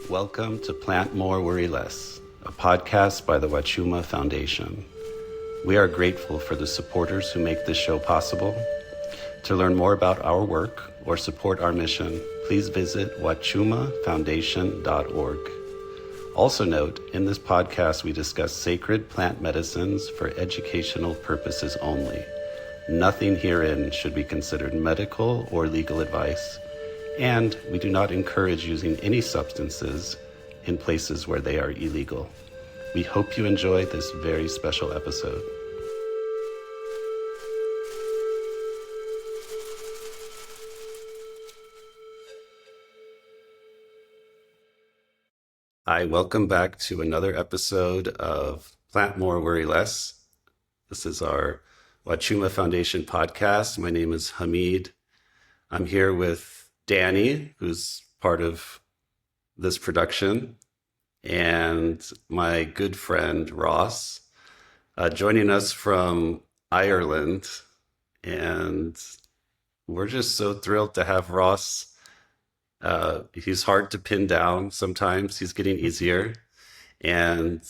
Welcome to Plant More, Worry Less, a podcast by the Huachuma Foundation. We are grateful for the supporters who make this show possible. To learn more about our work or support our mission, please visit huachumafoundation.org. Also note, in this podcast we discuss sacred plant medicines for educational purposes only. Nothing herein should be considered medical or legal advice, and we do not encourage using any substances in places where they are illegal. We hope you enjoy this very special episode. Hi, welcome back to another episode of Plant More, Worry Less. This is our Huachuma Foundation podcast. My name is Hamid. I'm here with Danny, who's part of this production, and my good friend Ross, joining us from Ireland. And we're just so thrilled to have Ross. He's hard to pin down sometimes. He's getting easier. And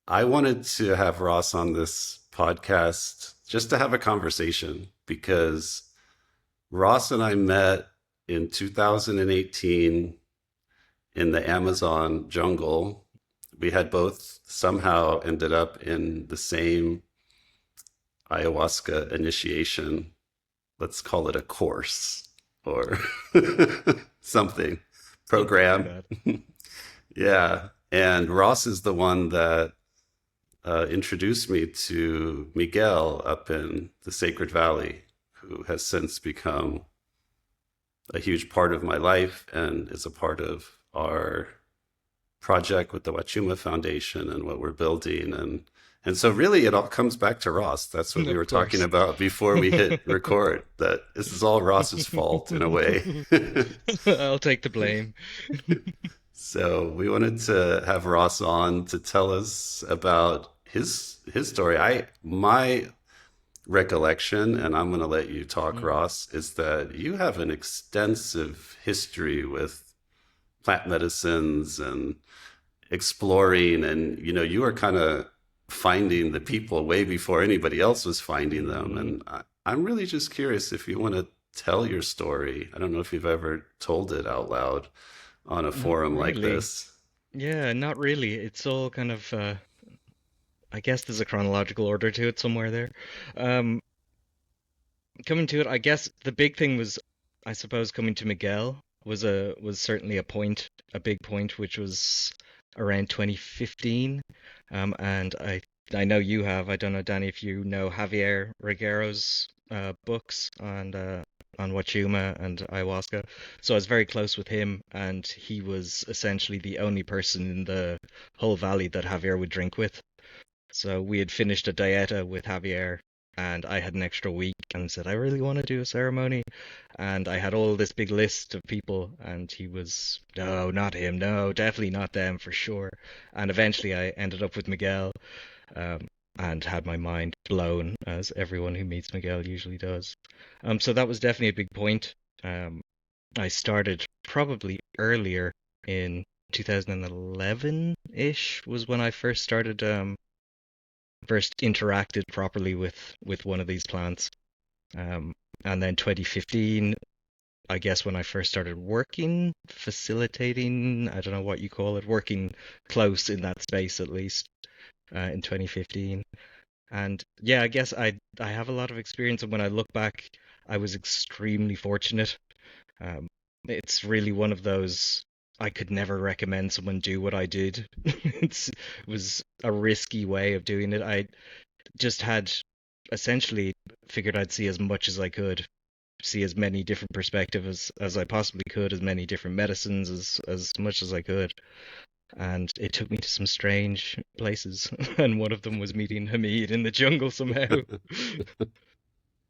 I wanted to have Ross on this podcast just to have a conversation, because Ross and I met in 2018 in the Amazon jungle. We had both somehow ended up in the same ayahuasca initiation. Let's call it a course or something, program. Yeah. And Ross is the one that introduced me to Miguel up in the Sacred Valley, who has since become a huge part of my life and is a part of our project with the Huachuma Foundation and what we're building. And so really it all comes back to Ross. That's what we were talking about before we hit record, that this is all Ross's fault in a way. I'll take the blame. So we wanted to have Ross on to tell us about his story. My recollection, and I'm going to let you talk, Ross, is that you have an extensive history with plant medicines and exploring, and you are kind of finding the people way before anybody else was finding them. And I'm really just curious if you want to tell your story. I don't know if you've ever told it out loud on a forum like this. Yeah, not really. It's all kind of, I guess there's a chronological order to it somewhere there. Um, Coming to it, I guess the big thing was, I suppose, coming to Miguel was certainly a big point, which was around 2015. And I know you have. I don't know, Danny, if you know Javier Regueiro's books on Huachuma and ayahuasca. So I was very close with him, and he was essentially the only person in the whole valley that Javier would drink with. So we had finished a dieta with Javier, and I had an extra week and said, I really want to do a ceremony. And I had all this big list of people, and he was, no, not him, no, definitely not them for sure. And eventually I ended up with Miguel, and had my mind blown, as everyone who meets Miguel usually does. So that was definitely a big point. I started probably earlier in 2011-ish was when I first started, first interacted properly with one of these plants. And then 2015, I guess, when I first started working, facilitating, I don't know what you call it, working close in that space at least, in 2015. And yeah, I guess I have a lot of experience, and when I look back, I was extremely fortunate. Um, it's really one of those, I could never recommend someone do what I did. It was a risky way of doing it. I just had essentially figured I'd see as much as I could, see as many different perspectives as I possibly could, as many different medicines as much as I could. And it took me to some strange places, and one of them was meeting Hamid in the jungle somehow.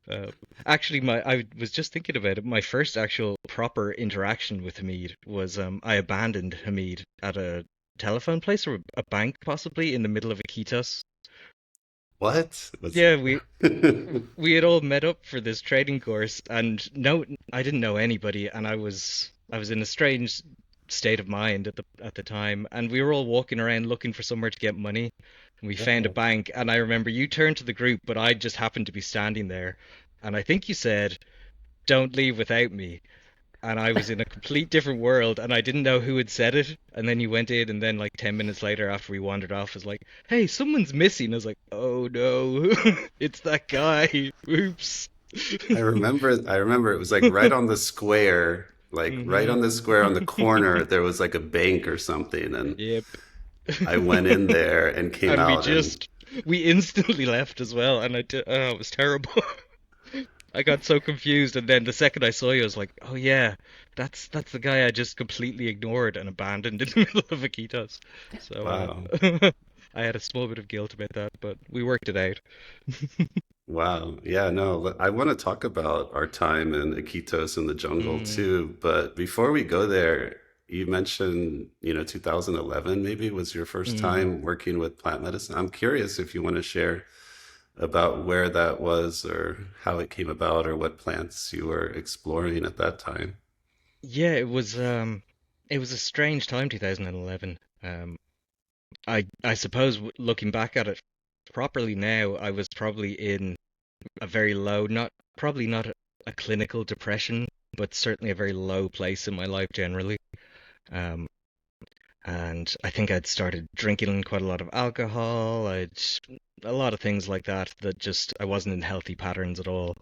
Uh, Actually, I was just thinking about it. My first actual proper interaction with Hamid was, I abandoned Hamid at a telephone place or a bank, possibly in the middle of a Iquitos. What was Yeah, we had all met up for this trading course, and no, I didn't know anybody, and I was in a strange state of mind at the time, and we were all walking around looking for somewhere to get money, and we found a Oh, bank. And I remember you turned to the group, but I just happened to be standing there, and I think you said, "Don't leave without me." And I was in a complete different world, and I didn't know who had said it. And then you went in, and then like 10 minutes later, after we wandered off, was like, "Hey, someone's missing." I was like, "Oh no, it's that guy." Oops. I remember it was like right on the square, like right Hmm. on the square on the corner, there was like a bank or something. And Yep. I went in there and came And out and we instantly left as well, and oh, it was terrible. I got so confused, and then the second I saw you, I was like, "Oh yeah, that's the guy I just completely ignored and abandoned in the middle of Iquitos." So wow. I had a small bit of guilt about that, but we worked it out. Wow. Yeah, no, I want to talk about our time in Iquitos in the jungle Mm, too. But before we go there, you mentioned, 2011 maybe was your first mm. time working with plant medicine. I'm curious if you want to share about where that was or how it came about or what plants you were exploring at that time. Yeah, it was a strange time, 2011. I suppose looking back at it properly now, I was probably in a very low, not probably not a clinical depression, but certainly a very low place in my life generally. Um, and I think I'd started drinking quite a lot of alcohol. I'd a lot of things like that that just I wasn't in healthy patterns at all.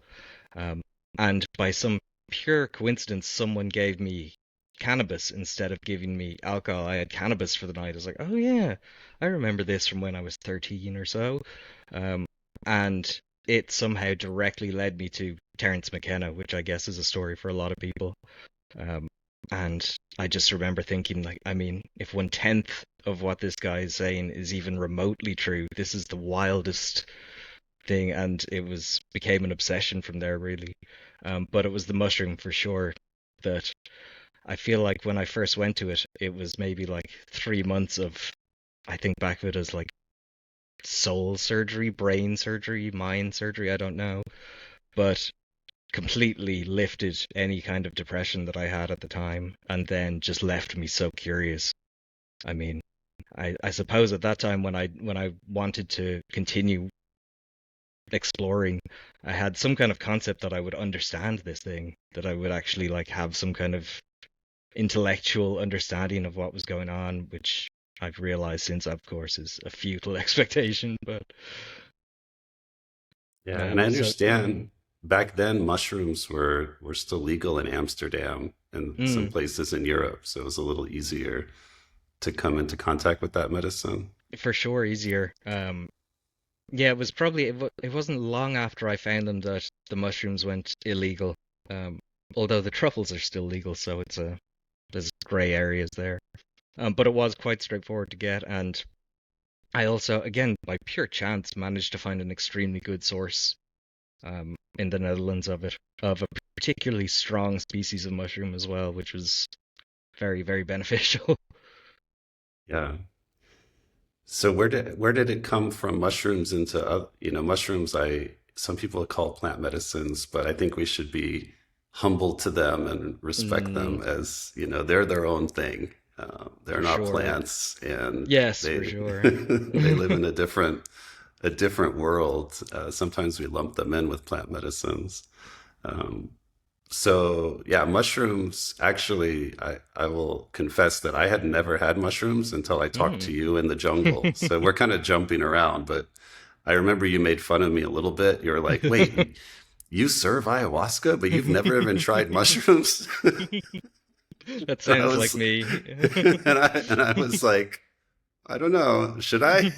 Um, and by some pure coincidence, someone gave me cannabis instead of giving me alcohol. I had cannabis for the night. I was like, oh yeah, I remember this from when I was 13 or so. Um, and it somehow directly led me to Terence McKenna, which I guess is a story for a lot of people. Um, and I just remember thinking, like, I mean, if 1/10 of what this guy is saying is even remotely true, this is the wildest thing. And it was became an obsession from there, really. But it was the mushroom for sure that I feel like when I first went to it, it was maybe like 3 months of, I think back of it as like soul surgery, brain surgery, mind surgery, I don't know, but completely lifted any kind of depression that I had at the time and then just left me so curious. I mean, I suppose at that time when I wanted to continue exploring, I had some kind of concept that I would understand this thing, that I would actually like have some kind of intellectual understanding of what was going on, which I've realized since, of course, is a futile expectation. But Yeah, and I so understand back then mushrooms were still legal in Amsterdam and some mm, places in Europe, so it was a little easier to come into contact with that medicine. for sure easier. Yeah, it was probably it wasn't long after I found them that the mushrooms went illegal. Um, although the truffles are still legal, so there's grey areas there. But it was quite straightforward to get, and I also, again, by pure chance, managed to find an extremely good source in the Netherlands of a particularly strong species of mushroom as well, which was very, very beneficial. Yeah. So where did it come from mushrooms into mushrooms I some people call plant medicines, but I think we should be humble to them and respect Mm, them as, they're their own thing. They're for not sure. plants and Yes, for they sure. they live in a different world. Sometimes we lump them in with plant medicines. Um, so yeah, mushrooms. Actually, I will confess that I had never had mushrooms until I talked Mm. to you in the jungle. So we're kind of jumping around, but I remember you made fun of me a little bit. You were like, "Wait, you serve ayahuasca, but you've never even tried mushrooms?" That And I sounds like was, me. and I was like, "I don't know, should I?"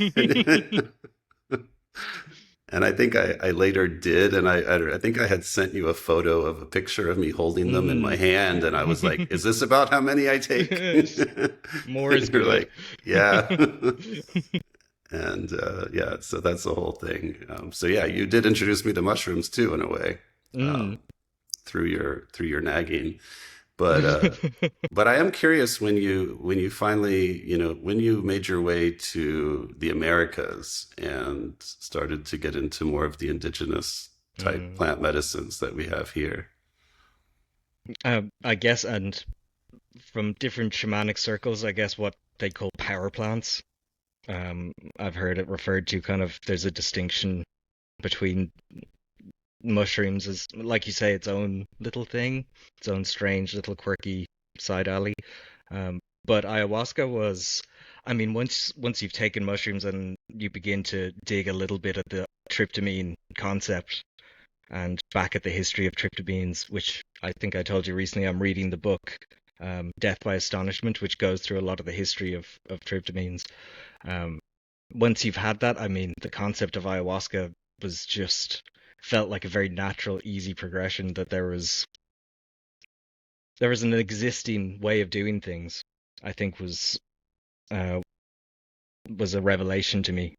And I think I later did, and I think I had sent you a photo of a picture of me holding them in my Mm. hand, and I was like, "Is this about how many I take?" More is And you're good. like, "Yeah." And yeah, so that's the whole thing. So yeah, you did introduce me to mushrooms too, in a way, Mm. through your nagging. But but I am curious when you finally, when you made your way to the Americas and started to get into more of the indigenous type Mm. plant medicines that we have here. I guess, and from different shamanic circles, I guess what they call power plants. I've heard it referred to kind of there's a distinction between mushrooms as, like you say, its own little thing, its own strange little quirky side alley. Um, but ayahuasca was, I mean, once you've taken mushrooms and you begin to dig a little bit at the tryptamine concept and back at the history of tryptamines, which I think I told you recently, I'm reading the book Death by Astonishment, which goes through a lot of the history of tryptamines. Um, Once you've had that, I mean, the concept of ayahuasca was just felt like a very natural, easy progression that there was an existing way of doing things. I think uh, was a revelation to me,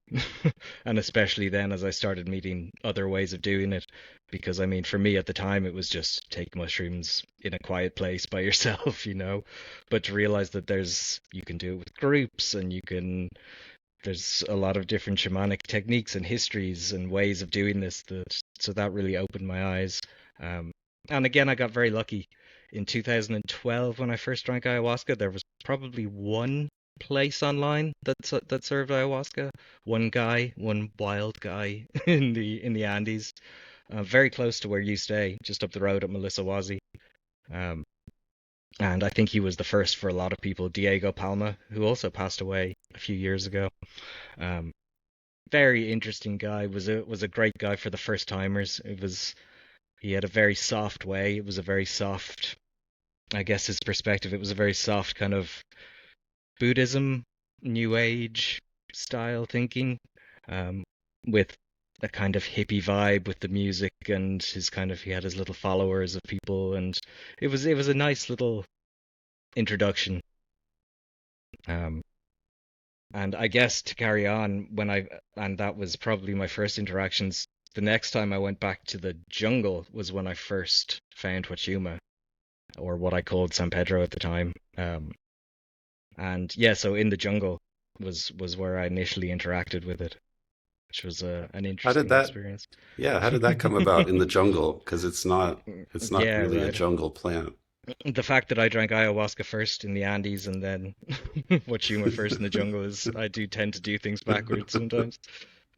and especially then as I started meeting other ways of doing it. Because I mean, for me at the time, it was just take mushrooms in a quiet place by yourself, you know. But to realize that you can do it with groups, and there's a lot of different shamanic techniques and histories and ways of doing this so that really opened my eyes. And again, I got very lucky. In 2012, when I first drank ayahuasca, there was probably one place online that served ayahuasca. One guy, one wild guy in the Andes, very close to where you stay, just up the road at Melissawazi. Um, and I think he was the first for a lot of people. Diego Palma, who also passed away a few years ago. Um, Very interesting guy. Was a great guy for the first timers. He had a very soft way. It was a very soft, I guess his perspective. It was a very soft kind of Buddhism, New Age style thinking, um, with a kind of hippie vibe with the music and he had his little followers of people, and it was a nice little introduction. Um, And I guess to carry on, and that was probably my first interactions. The next time I went back to the jungle was when I first found Huachuma, or what I called San Pedro at the time. And yeah, so in the jungle was where I initially interacted with it, which was an How did interesting that, experience. yeah, how did that come about in the jungle? Because it's not Yeah, really a right. jungle plant. The fact that I drank ayahuasca first in the Andes and then Huachuma first in the jungle is I do tend to do things backwards sometimes.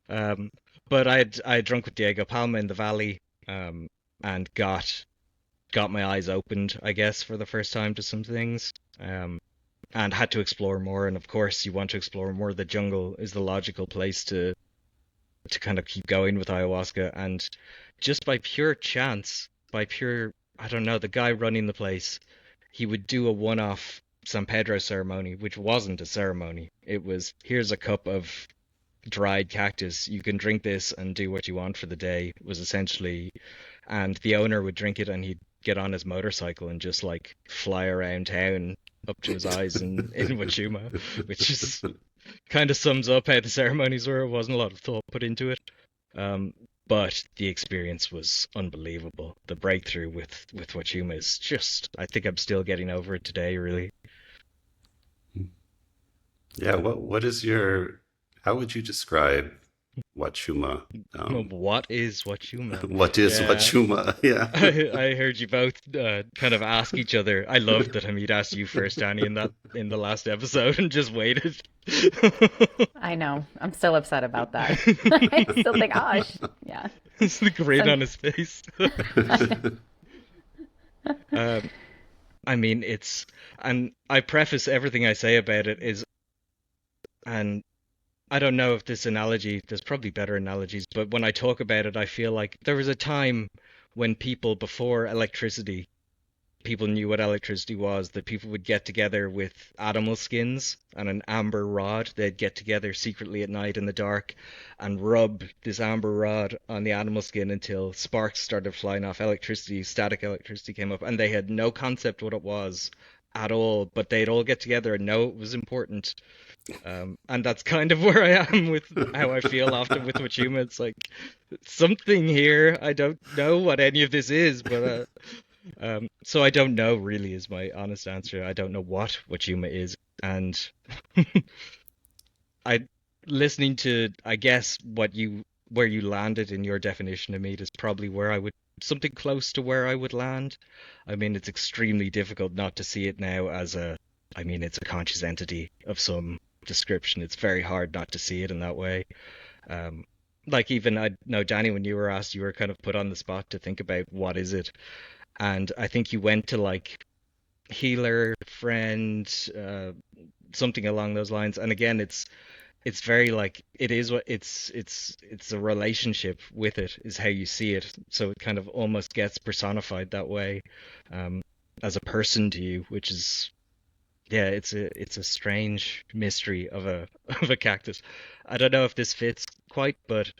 Um, but I drunk with Diego Palma in the valley, um, and got my eyes opened, I guess, for the first time to some things, and had to explore more. And of course, you want to explore more. The jungle is the logical place to kind of keep going with ayahuasca. And just by pure chance, by pure, I don't know, the guy running the place, he would do a one-off San Pedro ceremony, which wasn't a ceremony. It was, here's a cup of dried cactus. You can drink this and do what you want for the day, was essentially. And the owner would drink it and he'd get on his motorcycle and just like fly around town up to his eyes in Wachuma, which is kind of sums up how the ceremonies were. It wasn't a lot of thought put into it. Um, but the experience was unbelievable. The breakthrough with Wachuma is just, I think I'm still getting over it today, really. Yeah, what is your, how would you describe Wachuma? What is Wachuma? What is Yeah. Wachuma? Yeah. I heard you both kind of ask each other. I loved that Hamid asked you first, Danny, in the last episode, and just waited. I know. I'm still upset about that. I still think, gosh, yeah. It's the grin Some, on his face. um, I mean, and I preface everything I say about it is, and I don't know if this analogy, there's probably better analogies, but when I talk about it, I feel like there was a time when people before electricity people knew what electricity was, that people would get together with animal skins and an amber rod. They'd get together secretly at night in the dark and rub this amber rod on the animal skin until sparks started flying off. Electricity, static electricity came up, and they had no concept what it was at all, but they'd all get together and know it was important. And that's kind of where I am with how I feel often with Wachuma. It's like something here. I don't know what any of this is, but so I don't know really is my honest answer. I don't know what Wachuma is, and I listening to I guess where you landed in your definition of meat is probably where I would something close to where I would land. I mean, it's extremely difficult not to see it now as I mean, it's a conscious entity of some description. It's very hard not to see it in that way. Um, like even I know, Danny, when you were asked, you were kind of put on the spot to think about what is it, and I think you went to like healer, friend, something along those lines. And again, it's very like it is what it's a relationship with it is how you see it. So it kind of almost gets personified that way, um, as a person to you, which is yeah, it's a strange mystery of a of a cactus. I don't know if this fits quite, but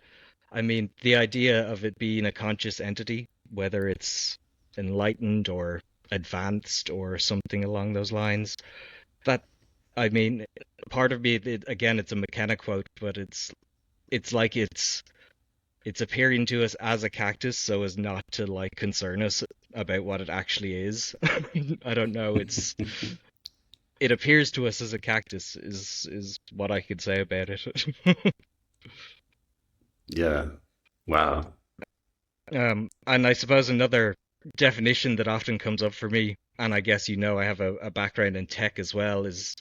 I mean the idea of it being a conscious entity, whether it's enlightened or advanced or something along those lines, that I mean, part of me, again, it's a McKenna quote, but it's like it's appearing to us as a cactus so as not to like concern us about what it actually is. I don't know. It appears to us as a cactus is what I could say about it. Yeah. Wow. And I suppose another definition that often comes up for me, and I guess you know I have a background in tech as well, is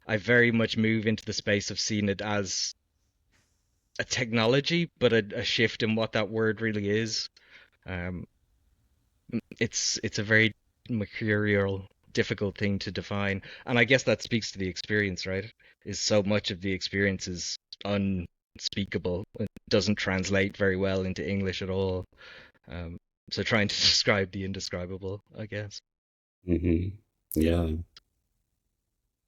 I very much move into the space of seeing it as a technology, but a shift in what that word really is. Um, it's a very mercurial, difficult thing to define, and I guess that speaks to the experience, right? Is so much of the experience is unspeakable. It doesn't translate very well into English at all. Um, so trying to describe the indescribable, I guess. Hmm. Yeah.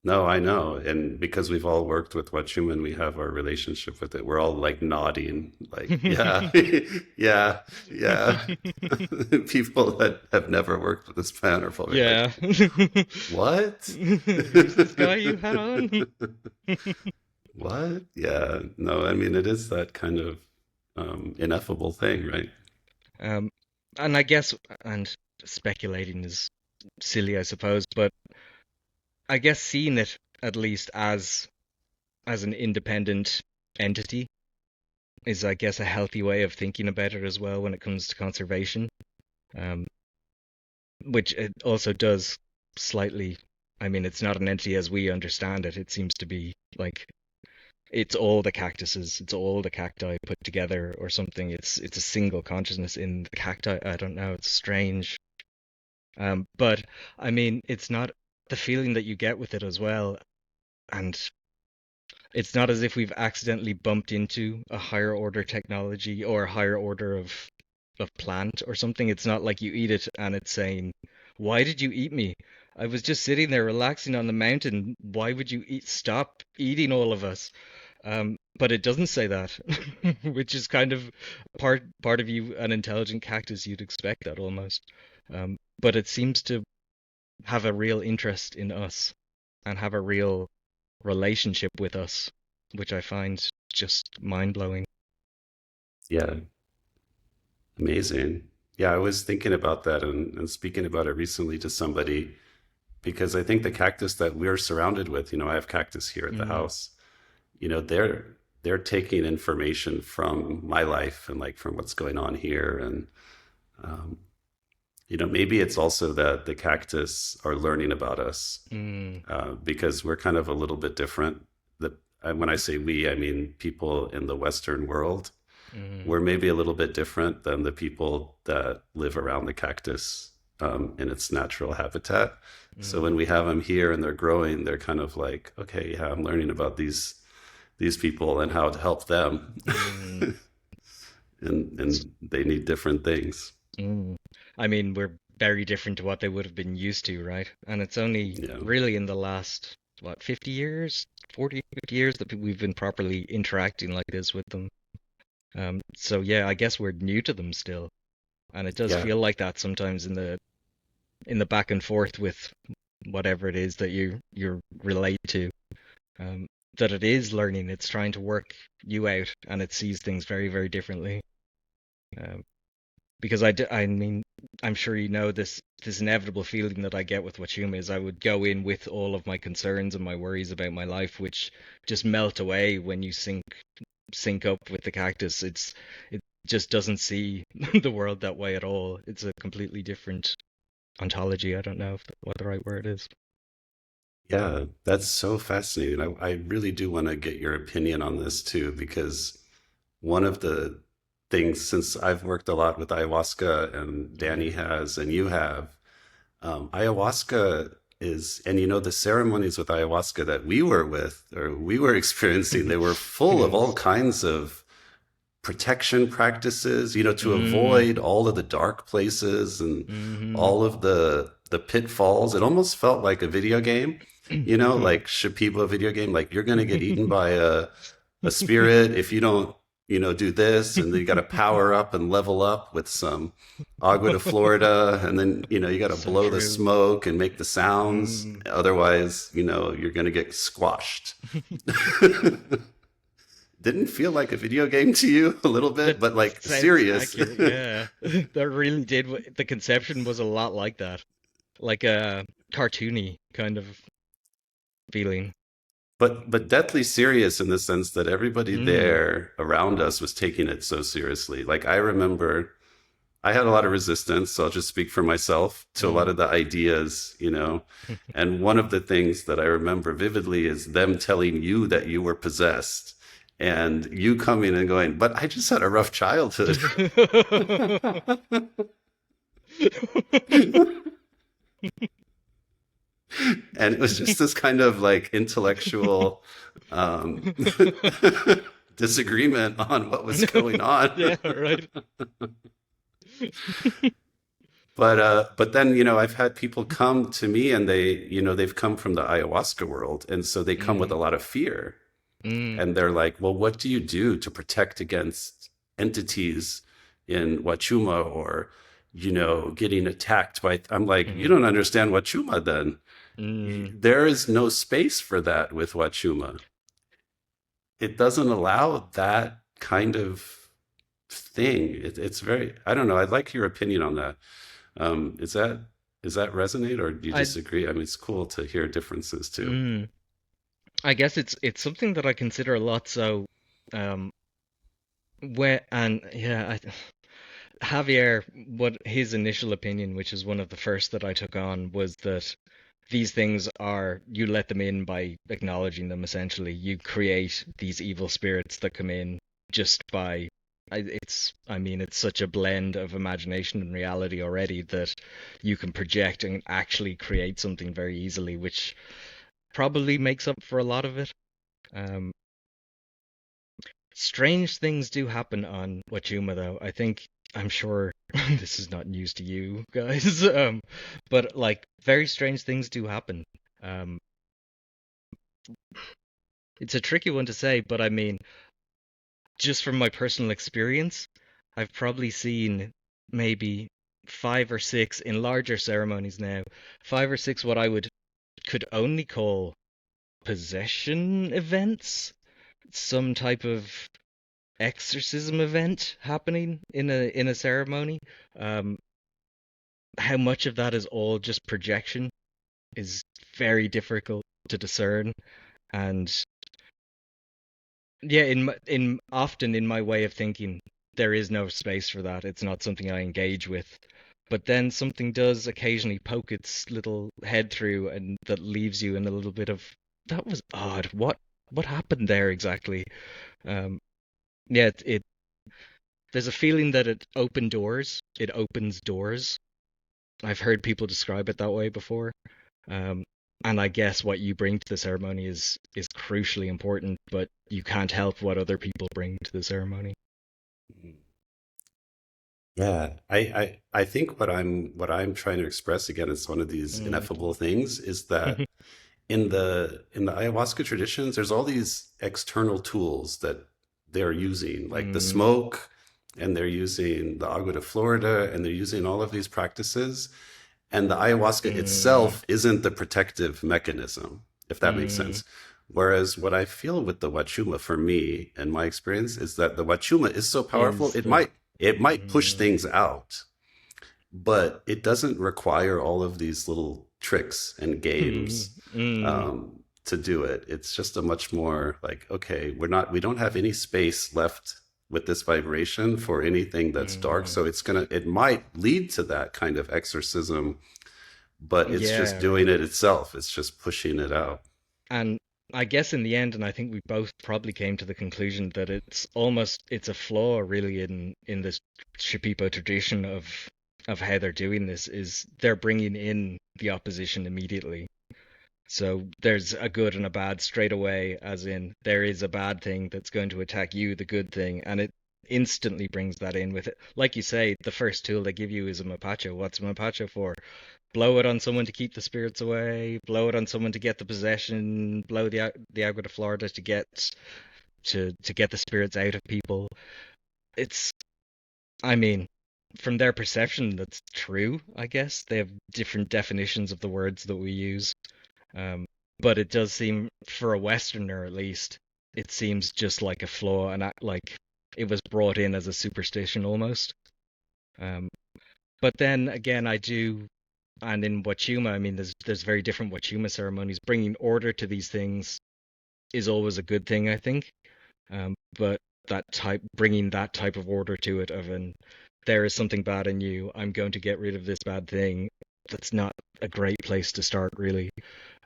No, I know. And because we've all worked with Huachuma, we have our relationship with it. We're all like nodding, like, yeah, yeah, yeah. People that have never worked with this plant are probably like, Yeah. what? Who's this guy you had on? What? Yeah. No, I mean, it is that kind of ineffable thing, right? Um, and I guess, and speculating is silly, I suppose, but I guess seeing it at least as an independent entity is, I guess, a healthy way of thinking about it as well when it comes to conservation. Um, which it also does slightly. I mean, it's not an entity as we understand it. It seems to be like it's all the cactuses, it's all the cacti put together or something. It's a single consciousness in the cacti. I don't know. It's strange. But I mean, it's not the feeling that you get with it as well, and it's not as if we've accidentally bumped into a higher order technology or a higher order of plant or something. It's not like you eat it and it's saying, "Why did you eat me? I was just sitting there relaxing on the mountain. Why would you stop eating all of us?" But it doesn't say that, which is kind of part of you, an intelligent cactus. You'd expect that almost. But it seems to have a real interest in us and have a real relationship with us, which I find just mind blowing. Yeah. Amazing. Yeah, I was thinking about that and speaking about it recently to somebody because I think the cactus that we're surrounded with, I have cactus here at the Mm, house, they're taking information from my life and like from what's going on here. And, um, maybe it's also that the cactus are learning about us mm, because we're kind of a little bit different. When I say we, I mean people in the Western world. mm, We're maybe a little bit different than the people that live around the cactus in its natural habitat. So mm, when we have them here and they're growing, they're kind of like, okay, yeah, I'm learning about these people and how to help them, mm. It's, and they need different things. mm. I mean, we're very different to what they would have been used to, right? And it's only Yeah, really in the last, what, 50 years, 40, 50 years that we've been properly interacting like this with them. So yeah, I guess we're new to them still, and it does yeah, feel like that sometimes in the back and forth with whatever it is that you relate to. Um, that it is learning, it's trying to work you out, and it sees things very, very differently. Um, because I mean, I'm sure you know this inevitable feeling that I get with Wachuma is I would go in with all of my concerns and my worries about my life, which just melt away when you sync up with the cactus. just doesn't see the world that way at all. It's a completely different ontology. I don't know if what the right word is. Yeah, that's so fascinating. I really do want to get your opinion on this too, because one of the things, since I've worked a lot with ayahuasca and Danny Mm. has and you have, ayahuasca is, and the ceremonies with ayahuasca that we were with or we were experiencing, they were full of all Yes. kinds of protection practices, to Mm. avoid all of the dark places and Mm-hmm. all of the pitfalls. It almost felt like a video game, like Shapibo video game, like you're going to get eaten by a spirit if you don't, do this, and then you got to power up and level up with some agua de Florida, and then, you got to So blow the true. smoke and make the sounds. Mm. Otherwise, you're going to get squashed. Didn't feel like a video game to you a little bit, That but like sounds serious. accurate, yeah. That really did. The conception was a lot like that, like a cartoony kind of feeling. But deathly serious in the sense that everybody Mm. there around us was taking it so seriously. Like I remember I had a lot of resistance, so I'll just speak for myself to a lot Mm. of the ideas, And one of the things that I remember vividly is them telling you that you were possessed and you coming and going, but I just had a rough childhood. And it was just this kind of like intellectual um, disagreement on what was going Yeah, on. right. But then, I've had people come to me and they've come from the ayahuasca world. And so they come with Mm. a lot of fear. Mm. And they're like, well, what do you do to protect against entities in Huachuma or, getting attacked by, I'm like, you Mm. don't understand Huachuma then. Mm. There is no space for that with Huachuma. It doesn't allow that kind of thing. It's very, I don't know. I'd like your opinion on that. Is that resonate or do you I disagree? I mean, it's cool to hear differences too. mm. I guess it's something that I consider a lot. So, um, where and yeah, Javier, what his initial opinion, which is one of the first that I took on, was that these things are, you let them in by acknowledging them, essentially. You create these evil spirits that come in just by, I mean, it's such a blend of imagination and reality already that you can project and actually create something very easily, which probably makes up for a lot of it. Um, Strange things do happen on Wachuma, though. I'm sure this is not news to you guys, but like very strange things do happen. Um, it's a tricky one to say, but I mean, just from my personal experience, I've probably seen maybe five or six in larger ceremonies now, five or six what I would could only call possession events, some type of exorcism event happening in a ceremony. Um, how much of that is all just projection is very difficult to discern, and yeah, in often in my way of thinking, there is no space for that. It's not something I engage with. But then something does occasionally poke its little head through, and that leaves you in a little bit of that was odd. What happened there exactly? Um, yeah, it there's a feeling that it opened doors. It opens doors. I've heard people describe it that way before. Um, and I guess what you bring to the ceremony is crucially important, but you can't help what other people bring to the ceremony. Yeah, I think what I'm trying to express again is one of these Mm. ineffable things is that in the ayahuasca traditions, there's all these external tools that they're using, like the Mm. smoke, and they're using the agua de Florida, and they're using all of these practices. And the ayahuasca Mm. itself isn't the protective mechanism, if that makes Mm. sense. Whereas what I feel with the wachuma for me and my experience is that the wachuma is so powerful, Is it the might push mm. things out, but it doesn't require all of these little tricks and Mm. games Mm. to do it. It's just a much more like, okay, we don't have any space left with this vibration for anything that's dark. Mm. So it might lead to that kind of exorcism, but it's just Yeah, doing it itself. It's just pushing it out. and I guess in the end, and I think we both probably came to the conclusion that it's a flaw really in this Shipipo tradition of how they're doing this is they're bringing in the opposition immediately. So there's a good and a bad straight away, as in there is a bad thing that's going to attack you, the good thing, and it instantly brings that in with it. Like you say, the first tool they give you is a mapacho. What's a mapacho for? Blow it on someone to keep the spirits away, blow it on someone to get the possession, blow the agua de Florida to get the spirits out of people. It's, I mean, from their perception, that's true, I guess. They have different definitions of the words that we use. Um, but it does seem, for a Westerner at least, it seems just like a flaw and like it was brought in as a superstition almost. Um, but then again, I do, and in Huachuma, I mean, there's very different Huachuma ceremonies. Bringing order to these things is always a good thing, I think. But bringing that type of order to it, of an there is something bad in you, I'm going to get rid of this bad thing. That's not a great place to start, really.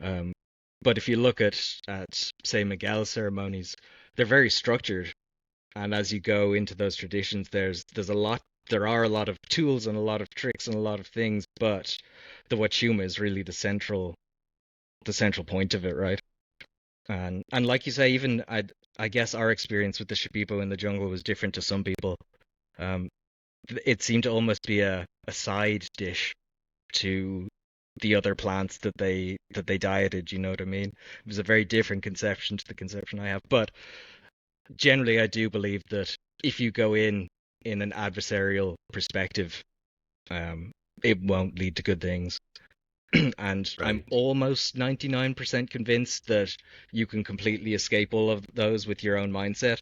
Um, but if you look at say Miguel ceremonies, they're very structured, and as you go into those traditions, there are a lot of tools and a lot of tricks and a lot of things, but the Huachuma is really the central point of it, right? And like you say, even I guess our experience with the Shipibo in the jungle was different to some people. Um, it seemed to almost be a side dish to the other plants that they dieted, you know what I mean? It was a very different conception to the conception I have. But generally I do believe that if you go in an adversarial perspective, um, it won't lead to good things. And I'm Right. almost 99% convinced that you can completely escape all of those with your own mindset.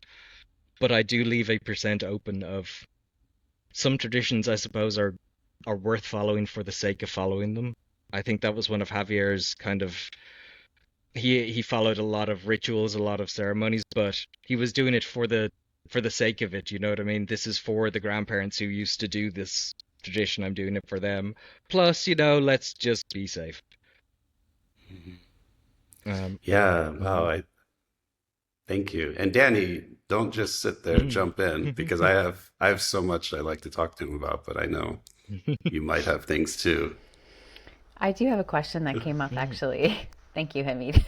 But I do leave a percent open of some traditions, I suppose, are worth following for the sake of following them. I think that was one of Javier's kind of he followed a lot of rituals, a lot of ceremonies, but he was doing it for the sake of it, you know what I mean? This is for the grandparents who used to do this tradition. I'm doing it for them. Plus, let's just be safe. Um, Yeah. Wow. mhm. Thank you. And Danny, don't just sit there, Mm. jump in, because I have so much I like to talk to him about, but I know you might have things too. I do have a question that came up actually. Thank you, Hamid.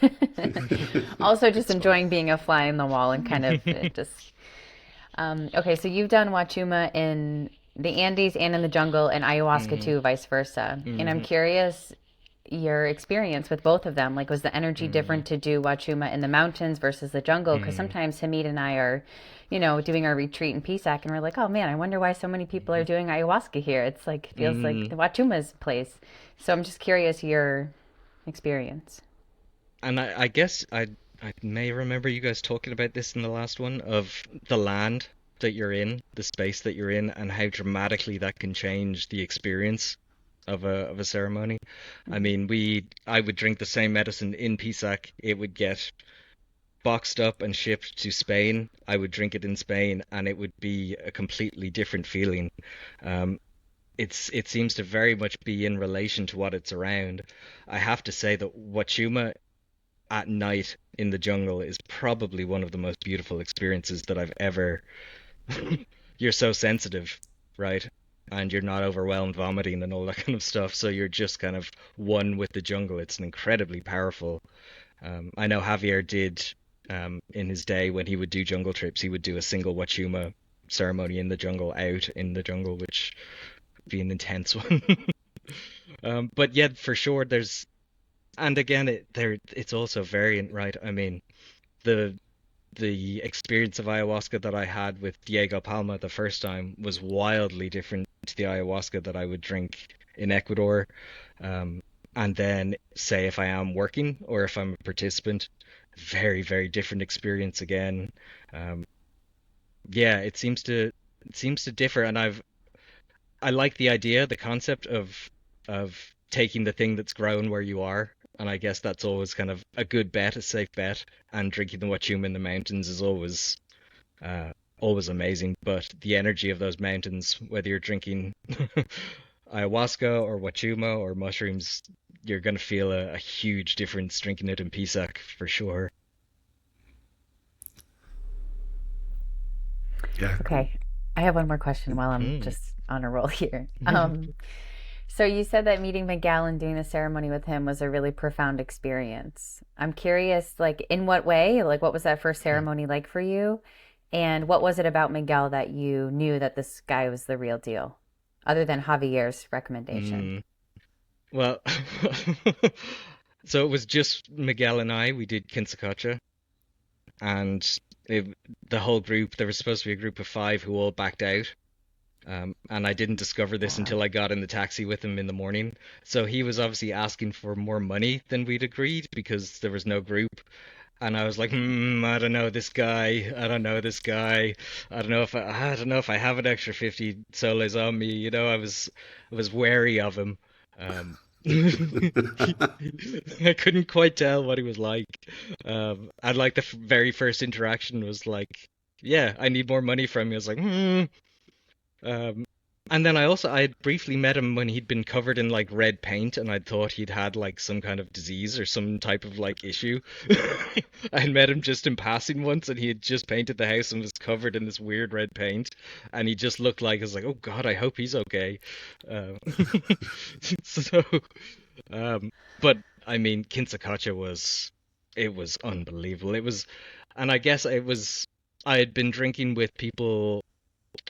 Also, just It's fun. enjoying being a fly in the wall and kind of just. Okay, so you've done Huachuma in the Andes and in the jungle, and ayahuasca Mhm. too, vice versa. And I'm Mhm. curious your experience with both of them. Like, was the energy Mhm. different to do Huachuma in the mountains versus the jungle? Because Mhm. sometimes Hamid and I are, doing our retreat in Pisac, and we're like, oh man, I wonder why so many people are Mhm. doing ayahuasca here. It's like, it feels like Mhm. the Huachuma's place. So I'm just curious your experience. And I guess I may remember you guys talking about this in the last one of the land that you're in, the space that you're in, and how dramatically that can change the experience of a ceremony. I Mm-hmm. mean, I would drink the same medicine in Pisac. It would get boxed up and shipped to Spain. I would drink it in Spain, and it would be a completely different feeling. Um, it seems to very much be in relation to what it's around. I have to say that Huachuma at night in the jungle is probably one of the most beautiful experiences that I've ever. You're so sensitive, right? And you're not overwhelmed vomiting and all that kind of stuff. So you're just kind of one with the jungle. It's an incredibly powerful. I know Javier did in his day when he would do jungle trips, he would do a single Wachuma ceremony in the jungle, out in the jungle, which would be an intense one. But yeah, for sure, and again, it's also variant, right? I mean, the the experience of ayahuasca that I had with Diego Palma the first time was wildly different to the ayahuasca that I would drink in Ecuador. Um, and then, say, if I am working or if I'm a participant, very, very different experience again. Um, yeah, it seems to differ, and I like the idea, the concept of taking the thing that's grown where you are, and I guess that's always kind of a good bet, a safe bet. And drinking the Wachuma in the mountains is always uh, always amazing, but the energy of those mountains, whether you're drinking ayahuasca or Huachuma or mushrooms, you're going to feel a huge difference drinking it in Pisac for sure. Yeah. Okay. I have one more question while I'm Mm. just on a roll here. So you said that meeting Miguel and doing the ceremony with him was a really profound experience. I'm curious, like, in what way? Like, what was that first ceremony like for you? And what was it about Miguel that you knew that this guy was the real deal, other than Javier's recommendation? Mm. Well, so it was just Miguel and I. We did Kinsa, and it, the whole group, there was supposed to be a group of five who all backed out. And I didn't discover this Wow. until I got in the taxi with him in the morning. So he was obviously asking for more money than we'd agreed because there was no group. And I was like, I don't know this guy. I don't know this guy. I don't know if I have an extra 50 soles on me. I was wary of him. Um, I couldn't quite tell what he was like. And like the very first interaction was like, yeah, I need more money from you. I was like, um, and then I had briefly met him when he'd been covered in like red paint, and I thought he'd had like some kind of disease or some type of like issue. I had met him just in passing once, and he had just painted the house and was covered in this weird red paint, and he just looked like I was like, oh God, I hope he's okay. Uh, so, um, but I mean, Kinsa it was unbelievable. And I guess it was I had been drinking with people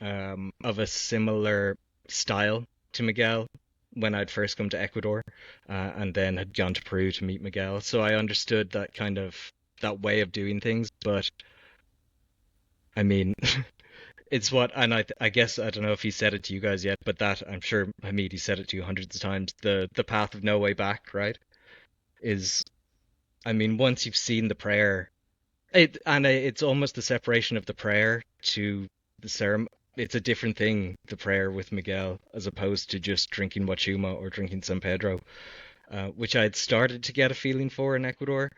of a similar style to Miguel when I'd first come to Ecuador, and then had gone to Peru to meet Miguel. So I understood that kind of that way of doing things. But I mean, I guess I don't know if he said it to you guys yet, but that I'm sure Hamid he said it to you hundreds of times. The path of no way back, right? Is I mean, once you've seen the prayer, it's almost the separation of the prayer to the ceremony. It's a different thing, the prayer with Miguel, as opposed to just drinking Huachuma or drinking San Pedro, which I had started to get a feeling for in Ecuador.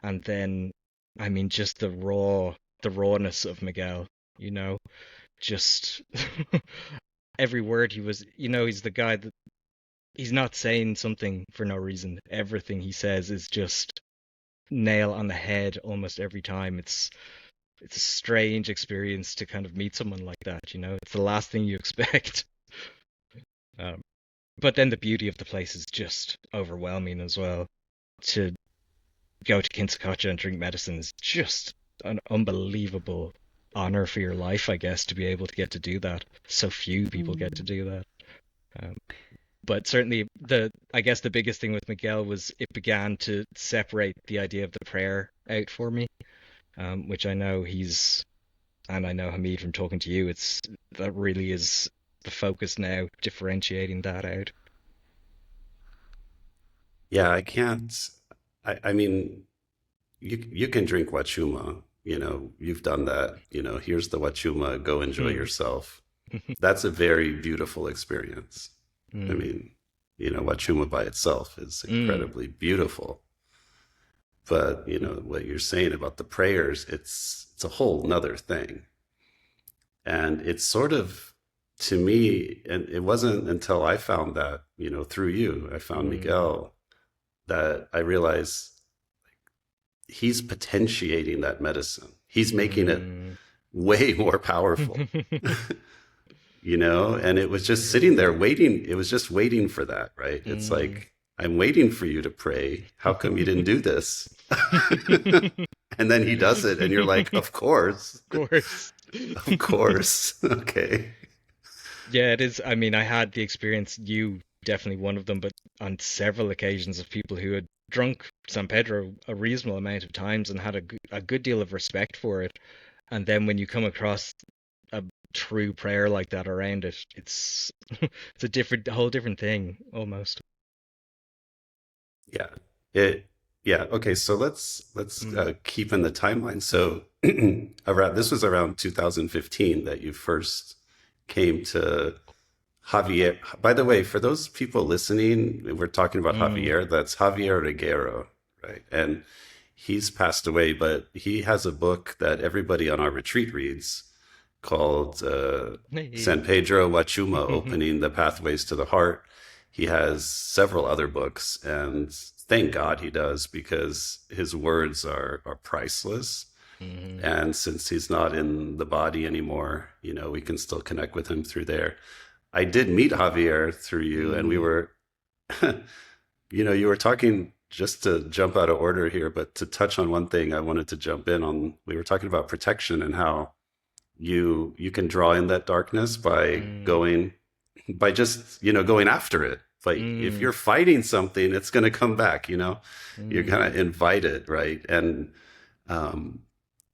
And then, I mean, just the rawness of Miguel, you know, just every word he's the guy that he's not saying something for no reason. Everything he says is just nail on the head almost every time. It's a strange experience to kind of meet someone like that, you know. It's the last thing you expect. Um, but then the beauty of the place is just overwhelming as well. To go to Kinsa and drink medicine is just an unbelievable honor for your life, I guess, to be able to get to do that. So few people get to Mm. do that. Um, but certainly I guess the biggest thing with Miguel was it began to separate the idea of the prayer out for me, which and I know Hamid from talking to you, that really is the focus now, differentiating that out. Yeah, I can't. I mean, you can drink Wachuma. You've done that. Here's the Wachuma. Go enjoy Mm. yourself. That's a very beautiful experience. I Mm. mean, Wachuma by itself is Mm. incredibly beautiful. But what you're saying about the prayers, it's a whole nother thing. And it's sort of, to me, and it wasn't until I found that, through you, I found Mm. Miguel, that I realized he's potentiating that medicine. He's making it Mm. way more powerful, and it was just sitting there waiting. It was just waiting for that, right? It's Mm. like, I'm waiting for you to pray. How come you didn't do this? And then he does it, and you're like, of course, Of course. of course. Okay. Yeah, it is. I mean, I had the experience, you definitely one of them, but on several occasions of people who had drunk San Pedro a reasonable amount of times and had a good deal of respect for it. And then when you come across a true prayer like that around it, it's a whole different thing almost. Yeah. It yeah, okay, so let's Mm. keep in the timeline. So around this was around 2015 that you first came to Javier. By the way, for those people listening, we're talking about Mm. Javier. That's Javier Regueiro, right? And he's passed away, but he has a book that everybody on our retreat reads called Hey. San Pedro Huachuma, Opening the Pathways to the Heart. He has several other books, and thank God he does, because his words are priceless. Mhm. And since he's not in the body anymore, we can still connect with him through there. I did meet Javier through you, and we Mm. were, you were talking, just to jump out of order here, but to touch on one thing I wanted to jump in on. We were talking about protection and how you can draw in that darkness Mm. by just, going after it. Like if Mm. you're fighting something, it's going to come back, you're Mm. going to invite it, right? And um,